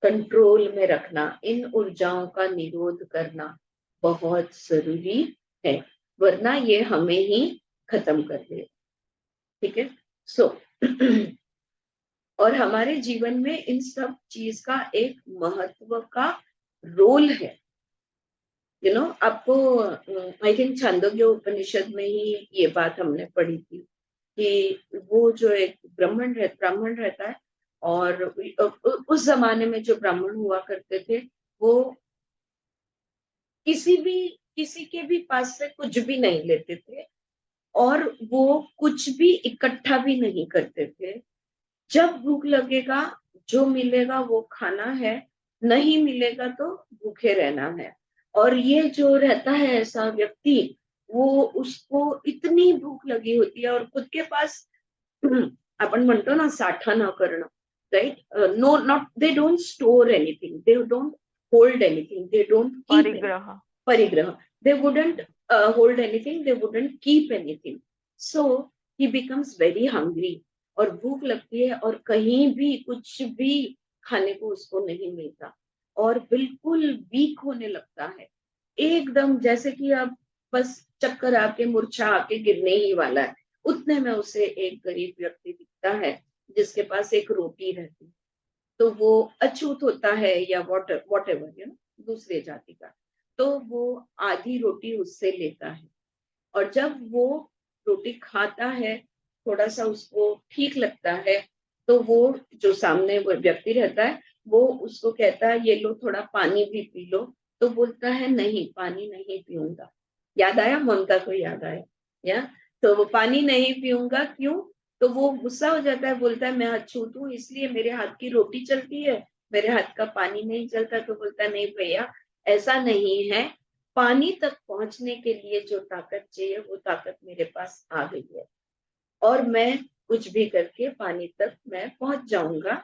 कंट्रोल में रखना, इन ऊर्जाओं का निरोध करना बहुत जरूरी है, वरना ये हमें ही खत्म कर दे। ठीक है, सो और हमारे जीवन में इन सब चीज का एक महत्व का रोल है। यू नो, आपको आई थिंक छांदोग्य उपनिषद में ही ये बात हमने पढ़ी थी कि वो जो एक ब्राह्मण रहता है, और उस जमाने में जो ब्राह्मण हुआ करते थे, वो किसी के भी पास से कुछ भी नहीं लेते थे, और वो कुछ भी इकट्ठा भी नहीं करते थे। जब भूख लगेगा, जो मिलेगा वो खाना है, नहीं मिलेगा तो भूखे रहना है। और ये जो रहता है ऐसा व्यक्ति, वो उसको इतनी भूख लगी होती है, और खुद के पास आपण म्हणतो ना साठा न करणं, right, no not, they don't store anything, they don't hold anything, they don't keep परिग्रह, they wouldn't hold anything, they wouldn't keep anything, so he becomes very hungry, और भूख लगती है और कहीं भी कुछ भी खाने को उसको नहीं मिलता, और बिल्कुल वीक होने लगता है, एकदम जैसे कि अब बस चक्कर आके मूर्छा आके गिरने ही वाला है। उतने में उसे एक गरीब व्यक्ति दिखता है जिसके पास एक रोटी रहती है, तो वो अछूत होता है या वॉट एवर, यू नो, दूसरे जाति का, तो वो आधी रोटी उससे लेता है, और जब वो रोटी खाता है, थोड़ा सा उसको ठीक लगता है, तो वो जो सामने वो व्यक्ति रहता है, वो उसको कहता है ये लो थोड़ा पानी भी पी लो, तो बोलता है नहीं, पानी नहीं पीऊंगा। याद आया, ममता को याद आया, या तो वो पानी नहीं पीऊंगा, क्यों? तो वो गुस्सा हो जाता है, बोलता है मैं अछूत हूँ, इसलिए मेरे हाथ की रोटी चलती है, मेरे हाथ का पानी नहीं चलता। तो बोलता है नहीं भैया, ऐसा नहीं है, पानी तक पहुंचने के लिए जो ताकत चाहिए वो ताकत मेरे पास आ गई है, और मैं कुछ भी करके पानी तक मैं पहुंच जाऊंगा,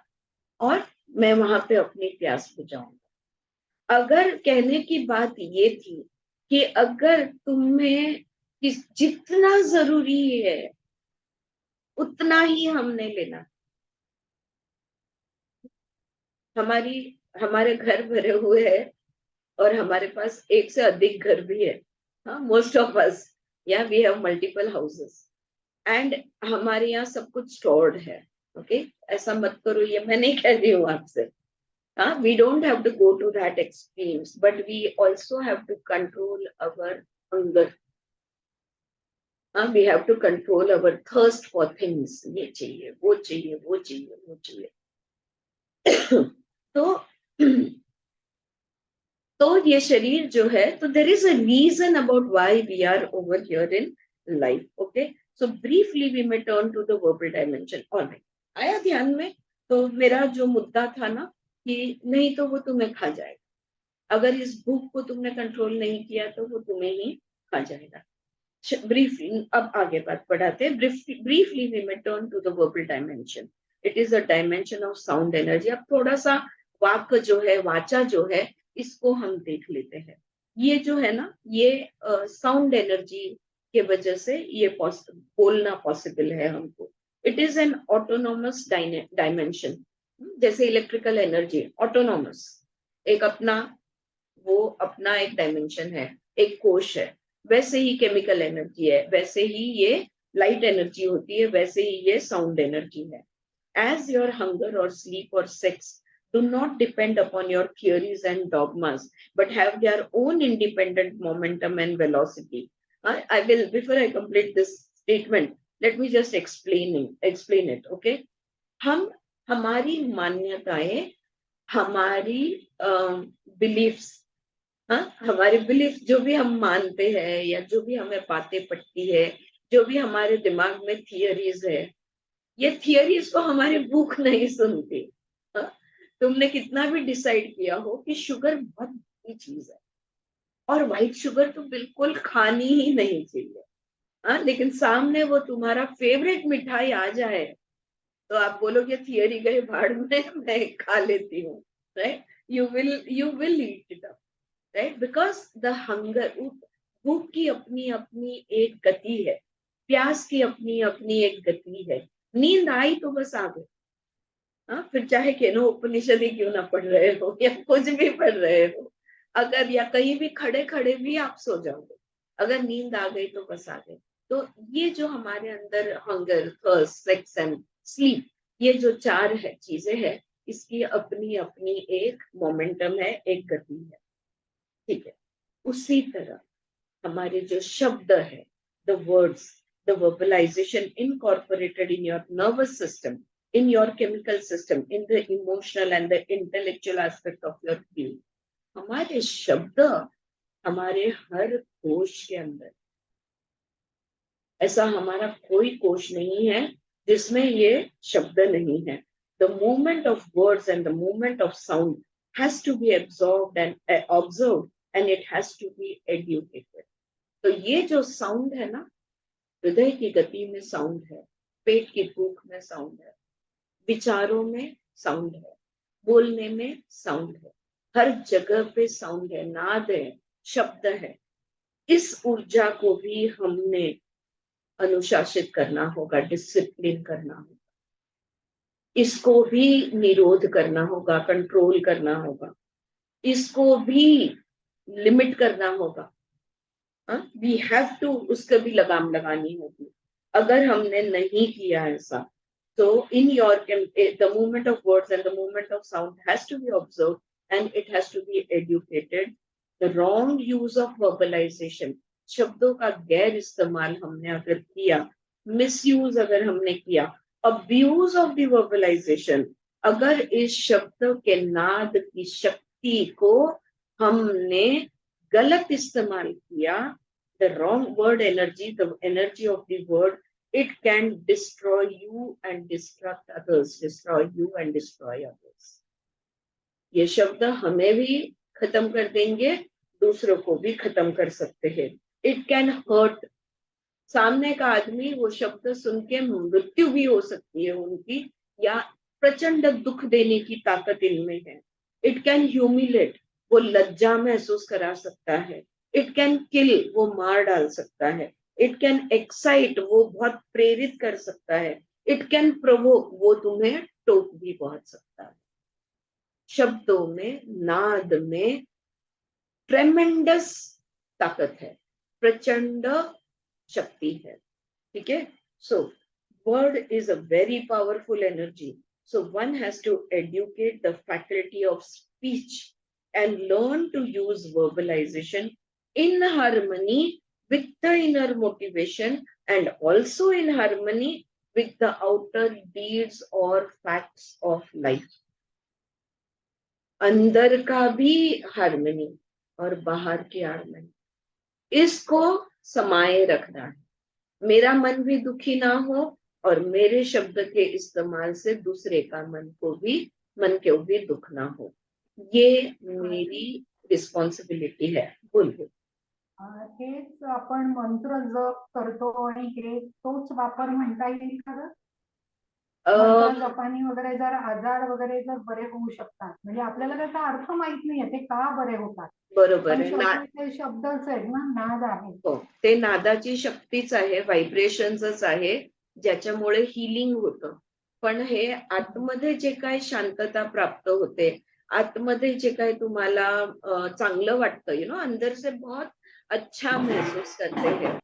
और मैं वहां पे अपनी प्यास बुझाऊंगा। अगर कहने की बात ये थी कि अगर तुम्हें जितना जरूरी है उतना ही हमने लेना, हमारे घर भरे हुए हैं, और हमारे पास एक से अधिक घर भी है, हाँ, मोस्ट ऑफ अस, या we have multiple houses, and हमारे यहाँ सब कुछ स्टोर्ड है। ओके, ऐसा मत करो, ये मैं नहीं कह रही हूँ आपसे, हाँ, we don't have to go to that extremes, but we also have to control our hunger, हाँ, we have to control our thirst for things, ये चाहिए, वो चाहिए, वो चाहिए, वो चाहिए। तो ये शरीर जो है, तो there is a reason about why we are over here in life. Okay, so briefly we may turn to the verbal dimension. Alright, आया ध्यान में? तो मेरा जो मुद्दा था ना कि नहीं तो वो तुम्हें खा जाएगा, अगर इस भूख को तुमने कंट्रोल नहीं किया तो वो तुम्हें ही खा जाएगा। ब्रीफली अब आगे बात बढ़ाते हैं। Briefly we may turn to the verbal dimension. It is a dimension of sound energy. अब थोड़ा सा वाक जो है, वाचा जो है, इसको हम देख लेते हैं। ये जो है ना, ये साउंड एनर्जी के वजह से ये बोलना पॉसिबल है हमको। It is N autonomous dimension. जैसे इलेक्ट्रिकल एनर्जी ऑटोनोमस, एक अपना, वो अपना एक डायमेंशन है, एक कोश है। वैसे ही केमिकल एनर्जी है, वैसे ही ये लाइट एनर्जी होती है, वैसे ही ये साउंड एनर्जी है। As your hunger or sleep or sex do not depend upon your theories and dogmas, but have their own independent momentum and velocity. I will, before I complete this statement, let me just explain it, okay? हम, हमारी मान्यताएं, हमारी beliefs, हाँ, हमारे belief जो भी हम मानते हैं या जो भी हमें बातें पटती है, जो भी हमारे दिमाग में थियरीज है, ये थियरीज को हमारी भूख नहीं सुनती। हाँ? तुमने कितना भी डिसाइड किया हो कि शुगर बहुत बुरी चीज है और व्हाइट शुगर तो बिल्कुल खानी ही नहीं चाहिए, हाँ, लेकिन सामने वो तुम्हारा फेवरेट मिठाई आ जाए तो आप बोलोगे थियरी गए भाड़ में, मैं खा लेती हूँ, right? You will eat it up, right? Because the hunger, भूख की अपनी अपनी एक गति है, प्यास की अपनी अपनी एक गति है। नींद आई तो बस आ गए। हाँ, फिर चाहे केनो उपनिषद ही क्यों ना पढ़ रहे हो या कुछ भी पढ़ रहे हो, अगर या कहीं भी खड़े खड़े भी आप सो जाओगे, अगर नींद आ गई तो बस आ गए। तो ये जो हमारे अंदर hunger, thirst, sex and sleep, ये जो चार है चीजें हैं, इसकी अपनी अपनी एक मोमेंटम है, एक गति है, ठीक है? उसी तरह हमारे जो शब्द है, the words, the verbalization incorporated in your nervous system, in your chemical system, in the emotional and the intellectual aspect of your being, हमारे शब्द हमारे हर कोश के अंदर, ऐसा हमारा कोई कोश नहीं है जिसमें ये शब्द नहीं है। The movement of words and the movement of sound has to be observed and it has to be educated. तो ये जो साउंड है ना, हृदय की गति में साउंड है, पेट की भूख में साउंड है, विचारों में साउंड है, बोलने में साउंड है, हर जगह पे साउंड है, नाद है, शब्द है। इस ऊर्जा को भी हमने अनुशासित करना होगा, डिसिप्लिन करना होगा, इसको भी निरोध करना होगा, कंट्रोल करना होगा, इसको भी लिमिट करना होगा। वी हैव टू, उसके भी लगाम लगानी होगी। अगर हमने नहीं किया ऐसा, तो in your the movement of words and the movement of sound has to be observe and it has to be educated. The wrong use of verbalisation, शब्दों का गैर इस्तेमाल हमने अगर किया, मिसयूज अगर हमने किया, अब्यूज ऑफ द वर्बलाइजेशन, अगर इस शब्द के नाद की शक्ति को हमने गलत इस्तेमाल किया, the wrong word energy, the energy of the word, it can destroy you and destruct others, destroy you and destroy others. ये शब्द हमें भी खत्म कर देंगे, दूसरों को भी खत्म कर सकते हैं। It can hurt, सामने का आदमी वो शब्द सुन के मृत्यु भी हो सकती है उनकी, या प्रचंड दुख देने की ताकत इनमें है। इट कैन ह्यूमिलेट, वो लज्जा महसूस करा सकता है। इट कैन किल, वो मार डाल सकता है। इट कैन एक्साइट, वो बहुत प्रेरित कर सकता है। इट कैन प्रोवोक, वो तुम्हें टोक भी बहुत सकता है। शब्दों में, नाद में ट्रेमेंडस ताकत है, प्रचंड शक्ति है, ठीक है? सो word is a very powerful energy, so one has to educate the faculty of speech and learn to use verbalization in harmony with the inner motivation and also in harmony with the outer deeds or facts of life. अंदर का भी harmony और बाहर की harmony, इसको समाये रखना है। मेरा मन भी दुखी ना हो और मेरे शब्द के इस्तेमाल से दूसरे का मन को भी दुख ना हो, ये मेरी रिस्पॉन्सिबिलिटी है। बोलिए। हेच आपण मंत्र जप करतो आणि हे तोच वापर म्हणता येईल का? मंत्र जपानी वगैरे जर आजार वगैरे जर बरे होऊ शकतात, म्हणजे आपल्याला त्याचा अर्थ माहित नाहीये ते का बरे होतात, बरोबर पण आहे शेवटी ते शब्दच आहेत ना, नाद आहे. हो, ते नादाची शक्तीच आहे, व्हायब्रेशनच आहे, ज्याच्यामुळे हिलिंग होतं. पण हे आतमध्ये जे काय शांतता प्राप्त होते, आतमध्ये जे काय तुम्हाला चांगलं वाटतं, अंदर से बहुत अच्छा महसूस करते हैं,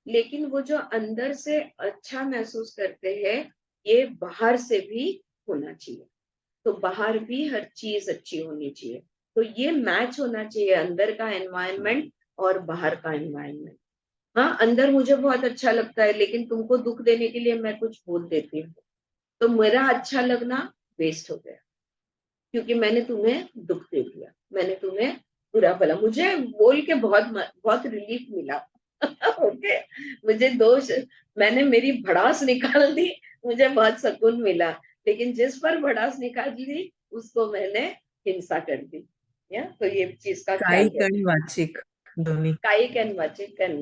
लेकिन वो जो अंदर से अच्छा महसूस करते हैं, ये बाहर से भी होना चाहिए। तो बाहर भी हर चीज अच्छी होनी चाहिए। तो ये मैच होना चाहिए, अंदर का एनवायरनमेंट और बाहर का एनवायरनमेंट। हाँ, अंदर मुझे बहुत अच्छा लगता है, लेकिन तुमको दुख देने के लिए मैं कुछ बोल देती हूँ, तो मेरा अच्छा लगना वेस्ट हो गया, क्योंकि मैंने तुम्हें दुख दे दिया, मैंने तुम्हें बुरा भला, मुझे बोल के बहुत बहुत रिलीफ मिला। ओके, मुझे दोष, मैंने मेरी भड़ास निकाल दी, मुझे बहुत सुकून मिला, लेकिन जिस पर भड़ास निकाल दी उसको मैंने हिंसा कर दी। तो ये चीज का ख्याल कायिक है। आणि वाचिक दोन्ही. कायिक and वाचिक and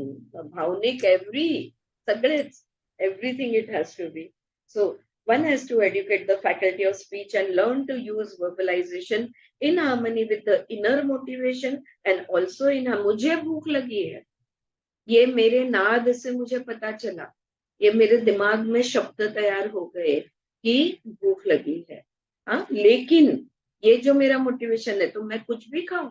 भावनिक, सगळेच, everything it has to be. So one has to educate the faculty of speech and learn to use verbalization in harmony with the inner motivation and also in मुझे भूख लगी है, ये मेरे नाद से मुझे पता चला, ये मेरे दिमाग में शब्द तैयार हो गए कि भूख लगी है। हाँ, लेकिन ये जो मेरा मोटिवेशन है, तो मैं कुछ भी खाऊं,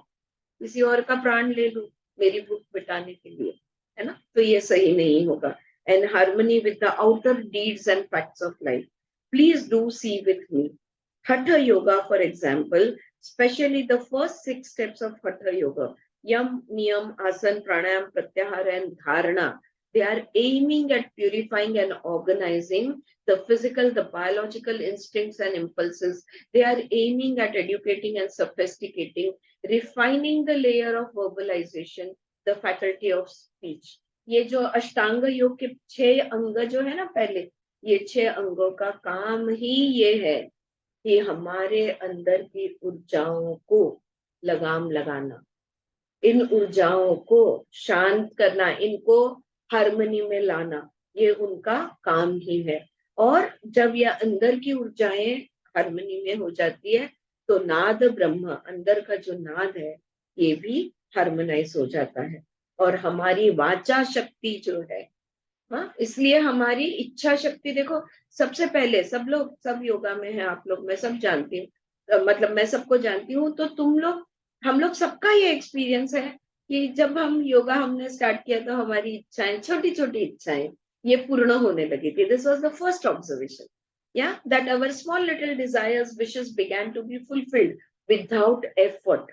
किसी और का प्राण ले लूं मेरी भूख मिटाने के लिए, है ना, तो ये सही नहीं होगा। And harmony with the outer deeds and facts of life, please do see with me hatha yoga, for example, especially the first 6 steps of hatha yoga, yam, niyam, asan, pranayam, pratyahar and dharana, they are aiming at purifying and organizing the physical, the biological instincts and impulses. They are aiming at educating and sophisticating, refining the layer of verbalization, the faculty of speech. ये जो अष्टांग योग के 6 अंग जो है ना, पहले ये 6 अंगों का काम ही ये है कि हमारे अंदर की ऊर्जाओं को लगाम लगाना, इन ऊर्जाओं को शांत करना, इनको हार्मनी में लाना, ये उनका काम ही है। और जब ये अंदर की ऊर्जाएं हार्मनी में हो जाती है, तो नाद ब्रह्म, अंदर का जो नाद है, ये भी हार्मोनाइज हो जाता है। और हमारी वाचा शक्ति जो है, हाँ, इसलिए हमारी इच्छा शक्ति देखो, सबसे पहले सब लोग, सब योगा में है, आप लोग, मैं सब जानती हूँ, मतलब मैं सबको जानती हूँ, तो तुम लोग, हम लोग सबका ये एक्सपीरियंस है कि जब हम योगा हमने स्टार्ट किया, तो हमारी इच्छाएं, छोटी छोटी इच्छाएं, ये पूर्ण होने लगी थी। This was the first observation, या that our small little desires, wishes began to be fulfilled without effort,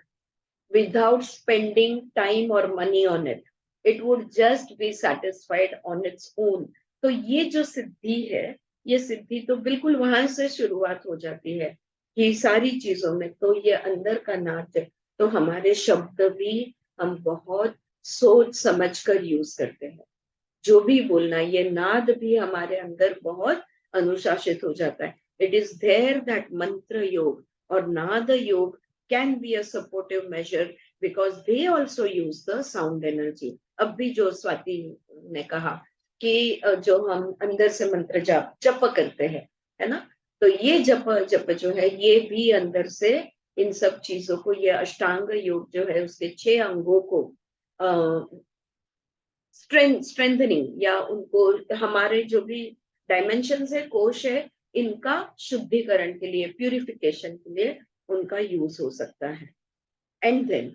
without spending time or money on it. It would just be satisfied on its own. तो ये जो सिद्धि है, ये सिद्धि तो बिल्कुल वहां से शुरुआत हो जाती है कि सारी चीजों में, तो ये अंदर का नाच है। तो हमारे शब्द भी हम बहुत सोच समझ कर यूज करते हैं, जो भी बोलना, ये नाद भी हमारे अंदर बहुत अनुशासित हो जाता है। इट इज देयर दैट मंत्र योग और नाद योग can be a supportive measure because they also use the sound energy. अब भी जो स्वाति ने कहा कि जो हम अंदर से मंत्र जप करते हैं, है ना, तो ये जप जो है, ये भी अंदर से इन सब चीजों को, ये अष्टांग योग जो है, उसके 6 अंगों को स्ट्रेंथनिंग, या उनको हमारे जो भी डायमेंशंस है, कोश है, इनका शुद्धिकरण के लिए, प्यूरिफिकेशन के लिए उनका यूज हो सकता है। एंड देन,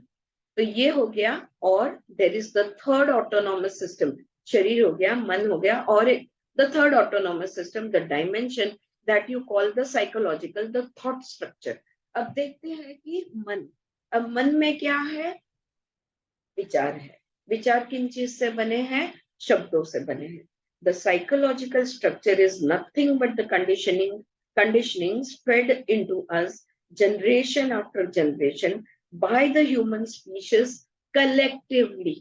तो ये हो गया, और there is the third autonomous system, शरीर हो गया, मन हो गया, और the third autonomous system, the dimension that you call the psychological, the thought structure. अब देखते हैं कि मन, अब मन में क्या है, विचार है। विचार किन चीज से बने हैं, शब्दों से बने हैं। The psychological structure is nothing but the conditioning spread into us generation after generation by the human species collectively.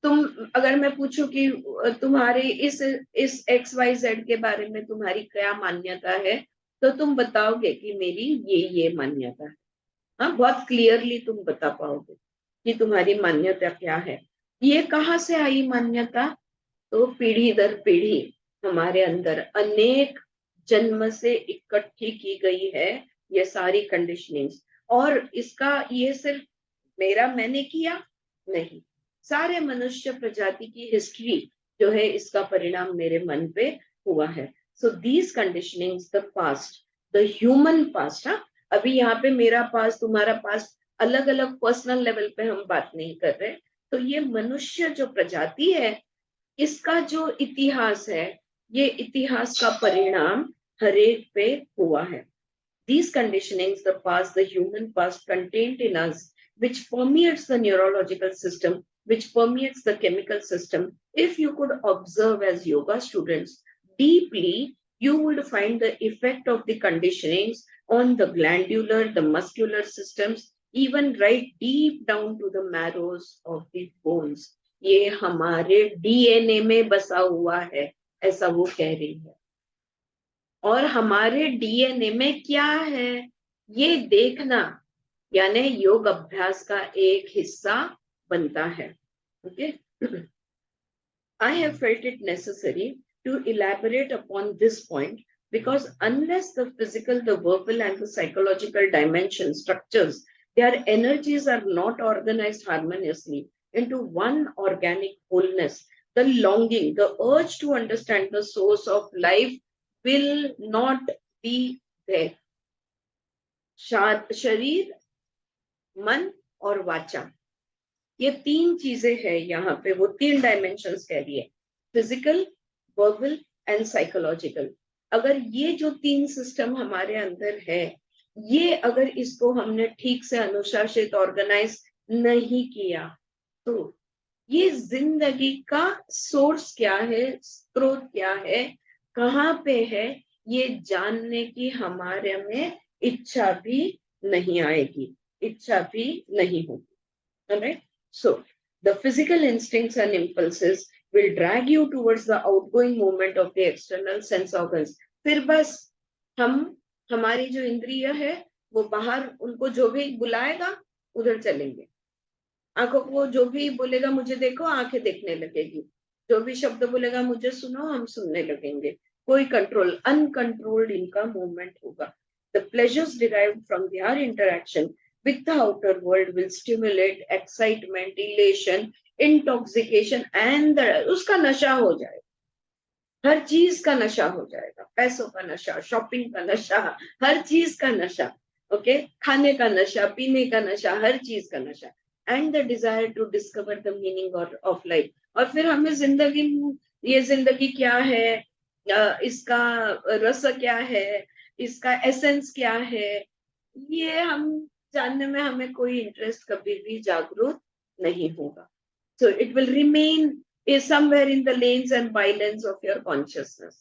तुम, अगर मैं पूछूं कि तुम्हारे इस XYZ के बारे में तुम्हारी क्या मान्यता है, तो तुम बताओगे कि मेरी ये मान्यता है। हाँ, बहुत क्लियरली तुम बता पाओगे कि तुम्हारी मान्यता क्या है। ये कहाँ से आई मान्यता, तो पीढ़ी दर पीढ़ी हमारे अंदर अनेक जन्म से इकट्ठी की गई है ये सारी कंडीशनिंग्स। और इसका ये सिर्फ मेरा मैंने किया नहीं, सारे मनुष्य प्रजाति की हिस्ट्री जो है इसका परिणाम मेरे मन पे हुआ है। So these conditionings the past, the human past, हाँ, अभी यहाँ पे मेरा पास्ट तुम्हारा पास्ट अलग अलग पर्सनल लेवल पे हम बात नहीं कर रहे। तो ये मनुष्य जो प्रजाति है इसका जो इतिहास है, ये इतिहास का परिणाम हरेक पे हुआ है। These conditionings, the past, the human past contained in us, which permeates the neurological system, which permeates the chemical system. If you could observe as yoga students deeply, you would find the effect of the conditionings on the glandular, the muscular systems, even right deep down to the marrows of the bones. ये हमारे DNA में बसा हुआ है, ऐसा वो कह रही है। और हमारे डीएनए में क्या है ये देखना यानी योग अभ्यास का एक हिस्सा बनता है। Okay, I have felt it necessary to elaborate upon this point because unless the physical, the verbal and the psychological dimension structures, their energies are not organized harmoniously into one organic wholeness, the longing, the urge to understand the source of life will not be there. शरीर, मन और वाचा, ये तीन चीजें हैं यहाँ पे, वो तीन डायमेंशंस कह रही है, फिजिकल, वर्बल एंड साइकोलॉजिकल। अगर ये जो तीन सिस्टम हमारे अंदर है, ये अगर इसको हमने ठीक से अनुशासित ऑर्गेनाइज नहीं किया तो ये जिंदगी का सोर्स क्या है, स्रोत क्या है, कहाँ पे है, ये जानने की हमारे में इच्छा भी नहीं आएगी, इच्छा भी नहीं होगी। Alright? So, the physical instincts and impulses will drag you towards the outgoing movement of the external sense organs. फिर बस हम, हमारी जो इंद्रिय है वो बाहर उनको जो भी बुलाएगा उधर चलेंगे। आंखों को जो भी बोलेगा मुझे देखो, आंखें देखने लगेगी, जो भी शब्द बोलेगा मुझे सुनो, हम सुनने लगेंगे। कोई कंट्रोल, अनकंट्रोल्ड इनका मूवमेंट होगा। The pleasures derived from their interaction with the outer world will stimulate excitement, elation, intoxication and उसका नशा हो जाएगा, हर चीज का नशा हो जाएगा, पैसों का नशा, शॉपिंग का नशा, हर चीज का नशा, ओके, खाने का नशा, पीने का नशा, हर चीज का नशा, and the desire to discover the meaning of life. और फिर हमें जिंदगी, ये जिंदगी क्या है, इसका रस क्या है, इसका एसेंस क्या है, ये हम जानने में हमें कोई इंटरेस्ट कभी भी जागरूक नहीं होगा। So it will remain is somewhere in the lanes and bylanes of your consciousness.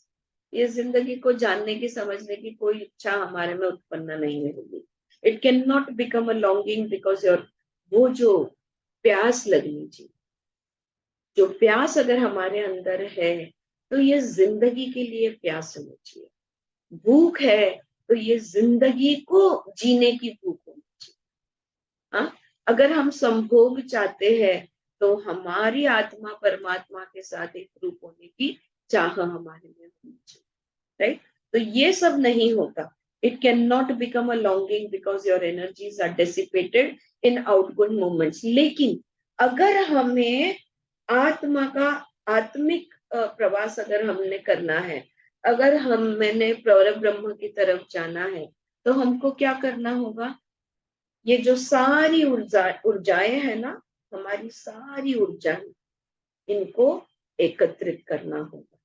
ये जिंदगी को जानने की, समझने की कोई इच्छा हमारे में उत्पन्न नहीं होगी। It cannot become a longing because your वो जो प्यास लगनी चाहिए, जो प्यास अगर हमारे अंदर है तो ये जिंदगी के लिए प्यास होनी चाहिए। भूख है तो ये जिंदगी को जीने की भूख होनी चाहिए। हाँ, अगर हम संभोग चाहते हैं तो हमारी आत्मा परमात्मा के साथ एक रूप होने की चाह हमारे में होनी चाहिए, राइट? तो ये सब नहीं होता। It can not become a longing because your energies are dissipated in outgoing movements. लेकिन अगर हमें आत्मा का आत्मिक प्रवास अगर हमने करना है, अगर मैंने ब्रह्म की तरफ जाना है, तो हमको क्या करना होगा? ये जो सारी ऊर्जाएं है ना, हमारी सारी ऊर्जा, इनको एकत्रित करना होगा।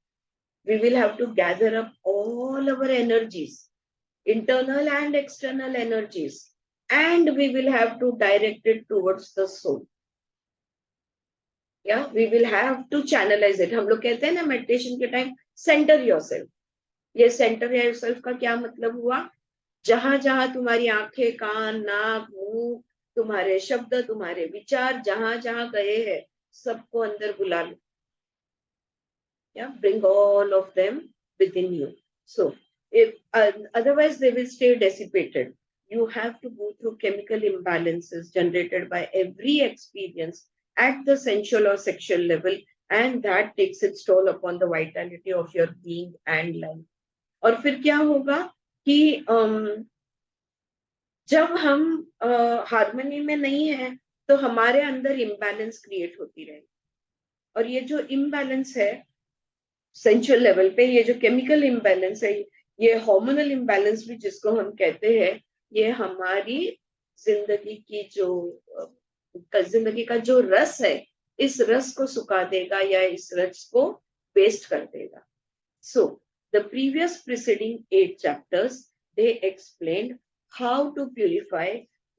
We will have to gather up all our energies, internal and external energies, and we will have to direct it towards the soul. Yeah, we will have to channelize it. हम लोग कहते हैं ना मेडिटेशन के time, centre yourself. ये centre yourself का क्या मतलब हुआ? जहां जहां तुम्हारी आंखें, कान, नाक, मुंह, तुम्हारे शब्द, तुम्हारे विचार जहां जहां गए हैं, सबको अंदर बुला लो। Yeah, bring all of them within you. So if otherwise they will stay dissipated. You have to go through chemical imbalances generated by every experience at the sensual or sexual level, and that takes its toll upon the vitality of your being and life. और फिर क्या होगा कि जब हम harmony में नहीं है तो हमारे अंदर इम्बैलेंस क्रिएट होती रहेगी, और ये जो इम्बैलेंस है सेंचुअल लेवल पे, ये जो केमिकल इम्बैलेंस है, ये हार्मोनल इम्बैलेंस भी जिसको हम कहते हैं, ये हमारी जिंदगी की जो जिंदगी का जो रस है, इस रस को सुखा देगा या इस रस को वेस्ट कर देगा. So the previous preceding 8 chapters, they explained how to purify,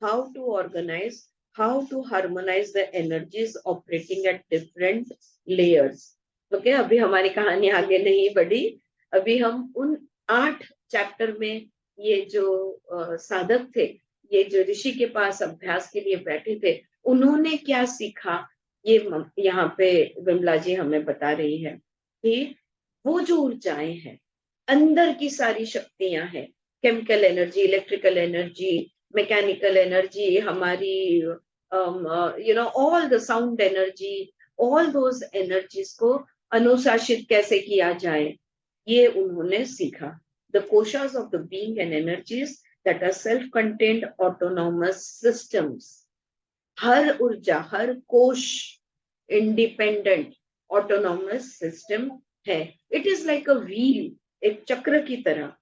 how to organize, how to harmonize the energies operating at different layers. Okay, अभी हमारी कहानी आगे नहीं बढ़ी. अभी हम उन 8 चैप्टर में ये जो साधक थे, ये जो ऋषि के पास अभ्यास के लिए बैठे थे, उन्होंने क्या सीखा, ये यहाँ पे विमला जी हमें बता रही है कि वो जो ऊर्जाएं हैं, अंदर की सारी शक्तियां हैं, chemical energy, electrical energy, mechanical energy, हमारी all the sound energy, all those energies को अनुशासित कैसे किया जाए, ये उन्होंने सीखा. The koshas of the being and energies that are self contained autonomous systems. हर ऊर्जा, हर कोश इंडिपेंडेंट ऑटोनॉमस सिस्टम है. It is like a wheel, एक चक्र की तरह.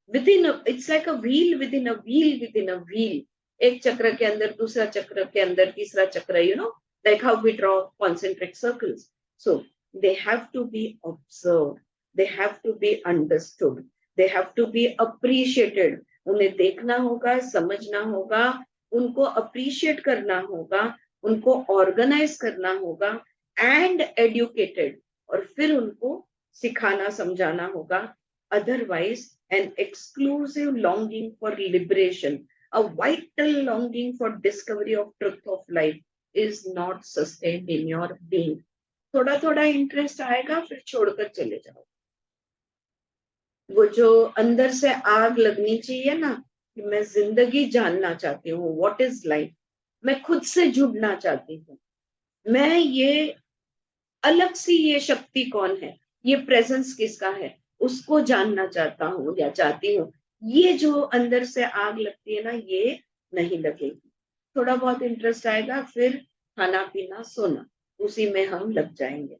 It's like a wheel within a wheel within a wheel. एक चक्र के अंदर दूसरा चक्र के अंदर तीसरा चक्र, like how we draw concentric circles. So they have to be observed, they have to be understood, they have to be appreciated. उन्हें देखना होगा, समझना होगा, उनको अप्रिशिएट करना होगा, उनको ऑर्गेनाइज करना होगा, एंड एडुकेटेड, और फिर उनको सिखाना समझाना होगा. Otherwise, an exclusive longing for liberation, a vital longing for discovery of truth of life is not sustained in your being. थोड़ा थोड़ा इंटरेस्ट आएगा, फिर छोड़कर चले जाओ. वो जो अंदर से आग लगनी चाहिए ना, कि मैं जिंदगी जानना चाहती हूँ, व्हाट इज लाइफ, मैं खुद से जुड़ना चाहती हूँ, मैं ये अलग सी ये शक्ति कौन है, ये प्रेजेंस किसका है, उसको जानना चाहता हूँ या चाहती हूँ. ये जो अंदर से आग लगती है ना, ये नहीं लगेगी. थोड़ा बहुत इंटरेस्ट आएगा, फिर खाना पीना सोना, उसी में हम लग जाएंगे.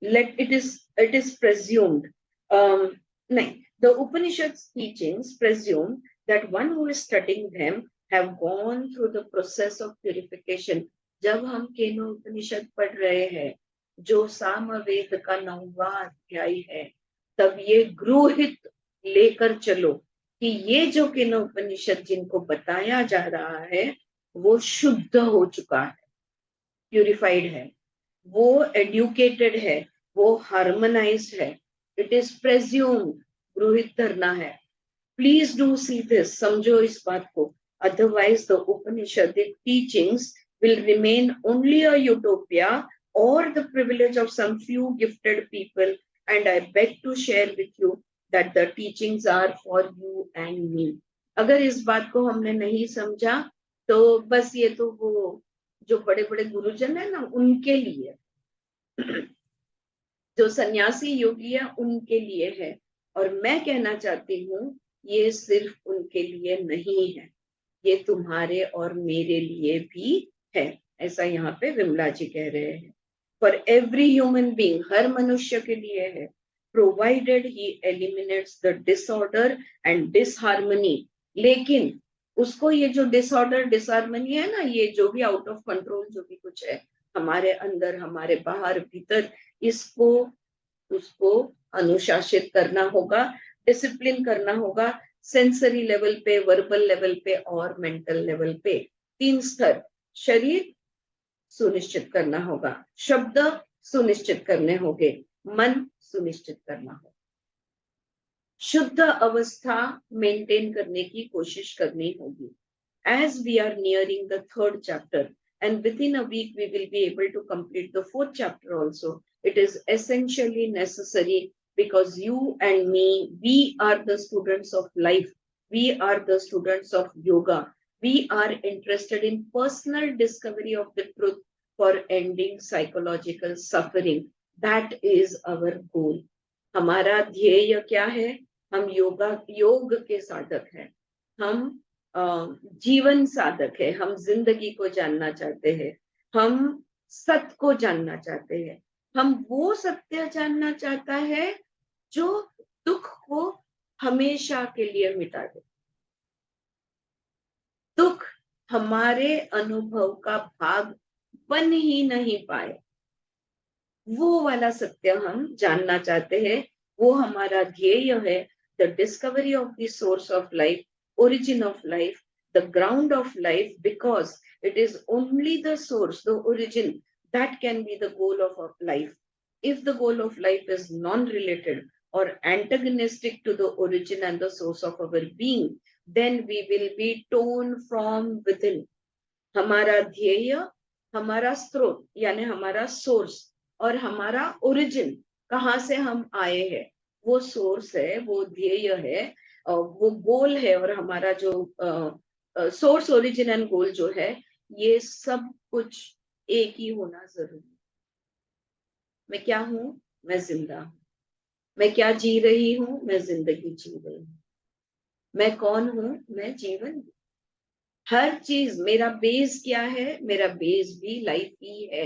It is presumed, nahin, the Upanishad's teachings presume that one who is studying them have gone through the process of purification. जब हम केनो उपनिषद पढ़ रहे हैं, जो सामवेद का 9वां अध्याय है, तब ये गृहित लेकर चलो कि ये जो केनो उपनिषद जिनको बताया जा रहा है, वो शुद्ध हो चुका है, प्यूरिफाइड है, वो एडुकेटेड है, वो हार्मोनाइज्ड है. इट इज प्रेज्यूम्ड, गृहित धरना है. प्लीज डू सी दिस, समझो इस बात को. Otherwise the Upanishadic teachings will remain only a utopia or the privilege of some few gifted people, and I beg to share with you that the teachings are for you and me. अगर इस बात को हमने नहीं समझा तो बस ये तो वो जो बड़े बड़े गुरुजन है ना, उनके लिए, जो सन्यासी योगी है उनके लिए है. और मैं कहना चाहती हूँ, ये सिर्फ उनके लिए नहीं है, ये तुम्हारे और मेरे लिए भी है. ऐसा यहाँ पे विमला जी कह रहे हैं. फॉर एवरी ह्यूमन बीइंग, हर मनुष्य के लिए है, provided he eliminates the disorder and disharmony. लेकिन उसको ये जो डिसऑर्डर डिसहार्मनी है ना, ये जो भी आउट ऑफ कंट्रोल जो भी कुछ है हमारे अंदर, हमारे बाहर भीतर, इसको उसको अनुशासित करना होगा, डिसिप्लिन करना होगा, सेंसरी लेवल पे, वर्बल लेवल पे और मेंटल लेवल पे. 3 स्तर. शरीर सुनिश्चित करना होगा, शब्द सुनिश्चित करने होंगे, मन सुनिश्चित करना होगा, शुद्ध अवस्था मेंटेन करने की कोशिश करनी होगी. As we are nearing the 3rd chapter, and within a week we will be able to complete the 4th chapter also, it is essentially necessary, because you and me, we are the students of life, we are the students of yoga, we are interested in personal discovery of the truth for ending psychological suffering. That is our goal. हमारा ध्येय क्या है? हम योग के साधक हैं, हम जीवन साधक है, हम जिंदगी को जानना चाहते हैं, हम सत्य को जानना चाहते हैं। हम वो सत्य जानना चाहता है जो दुख को हमेशा के लिए मिटा दे। दुख हमारे अनुभव का भाग बन ही नहीं पाए, वो वाला सत्य हम जानना चाहते हैं। वो हमारा ध्येय है। The discovery of the source of life, origin of life, the ground of life, because it is only the source, the origin, that can be the goal of life. If the goal of life is non-related or antagonistic to the origin and the source of our being, then we will be torn from within. हमारा ध्येय, हमारा स्रोत यानी हमारा source, और हमारा origin, कहाँ से हम आए हैं, वो सोर्स है, वो ध्येय है, वो गोल है। और हमारा जो सोर्स, ओरिजिन एंड गोल जो है, ये सब कुछ एक ही होना जरूरी। मैं क्या हूं? मैं जिंदा हूं। मैं क्या जी रही हूं? मैं जिंदगी जी रही हूं। मैं कौन हूं? मैं जीवन। हर चीज, मेरा बेस क्या है? मेरा बेस भी लाइफ ही है।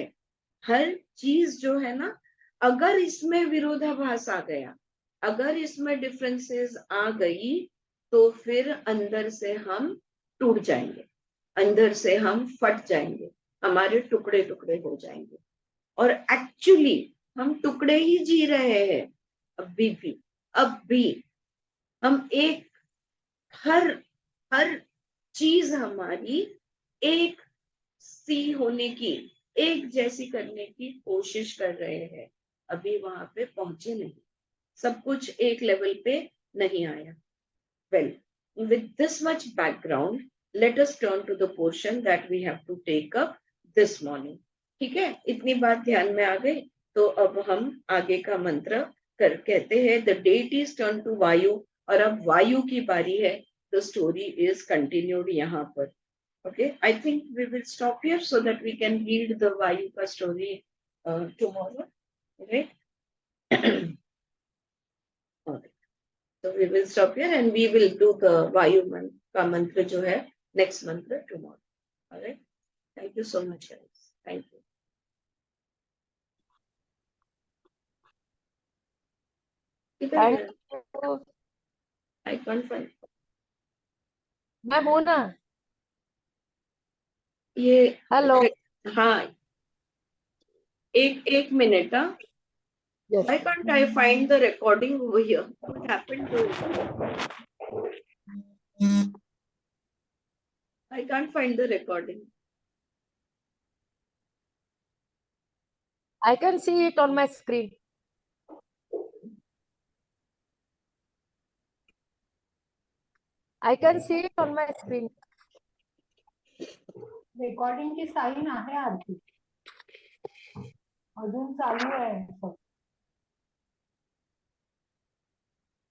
हर चीज जो है ना, अगर इसमें विरोधाभास आ गया, अगर इसमें डिफरेंसेस आ गई, तो फिर अंदर से हम टूट जाएंगे, अंदर से हम फट जाएंगे, हमारे टुकड़े टुकड़े हो जाएंगे। और एक्चुअली हम टुकड़े ही जी रहे हैं अभी भी। अब भी हम एक, हर हर चीज हमारी एक सी होने की, एक जैसी करने की कोशिश कर रहे हैं। अभी वहां पे पहुंचे नहीं, सब कुछ एक लेवल पे नहीं आया। Well, with this much background, let us turn to the portion that we have to take up this morning. ठीक है, इतनी बात ध्यान में आ गई। तो अब हम आगे का मंत्र कहते हैं, द deities turn to वायु, और अब वायु की बारी है। द स्टोरी इज कंटिन्यूड यहाँ पर। Okay, I think we will stop here so that we can read the Vayuka story tomorrow, right? Okay. So we will stop here and we will do the Vayu ka mantra jo hai, next mantra tomorrow. All right. Thank you so much, guys. Thank you. Thank you. I can't find. मैं हूँ ना। ये hello. हाँ, एक minute. Why can't I find the recording over here? What happened to it? I can't find the recording. I can see it on my screen. I can see it on my screen. रेकॉर्डिंगची sign आहे आरती, अजून चालू आहे.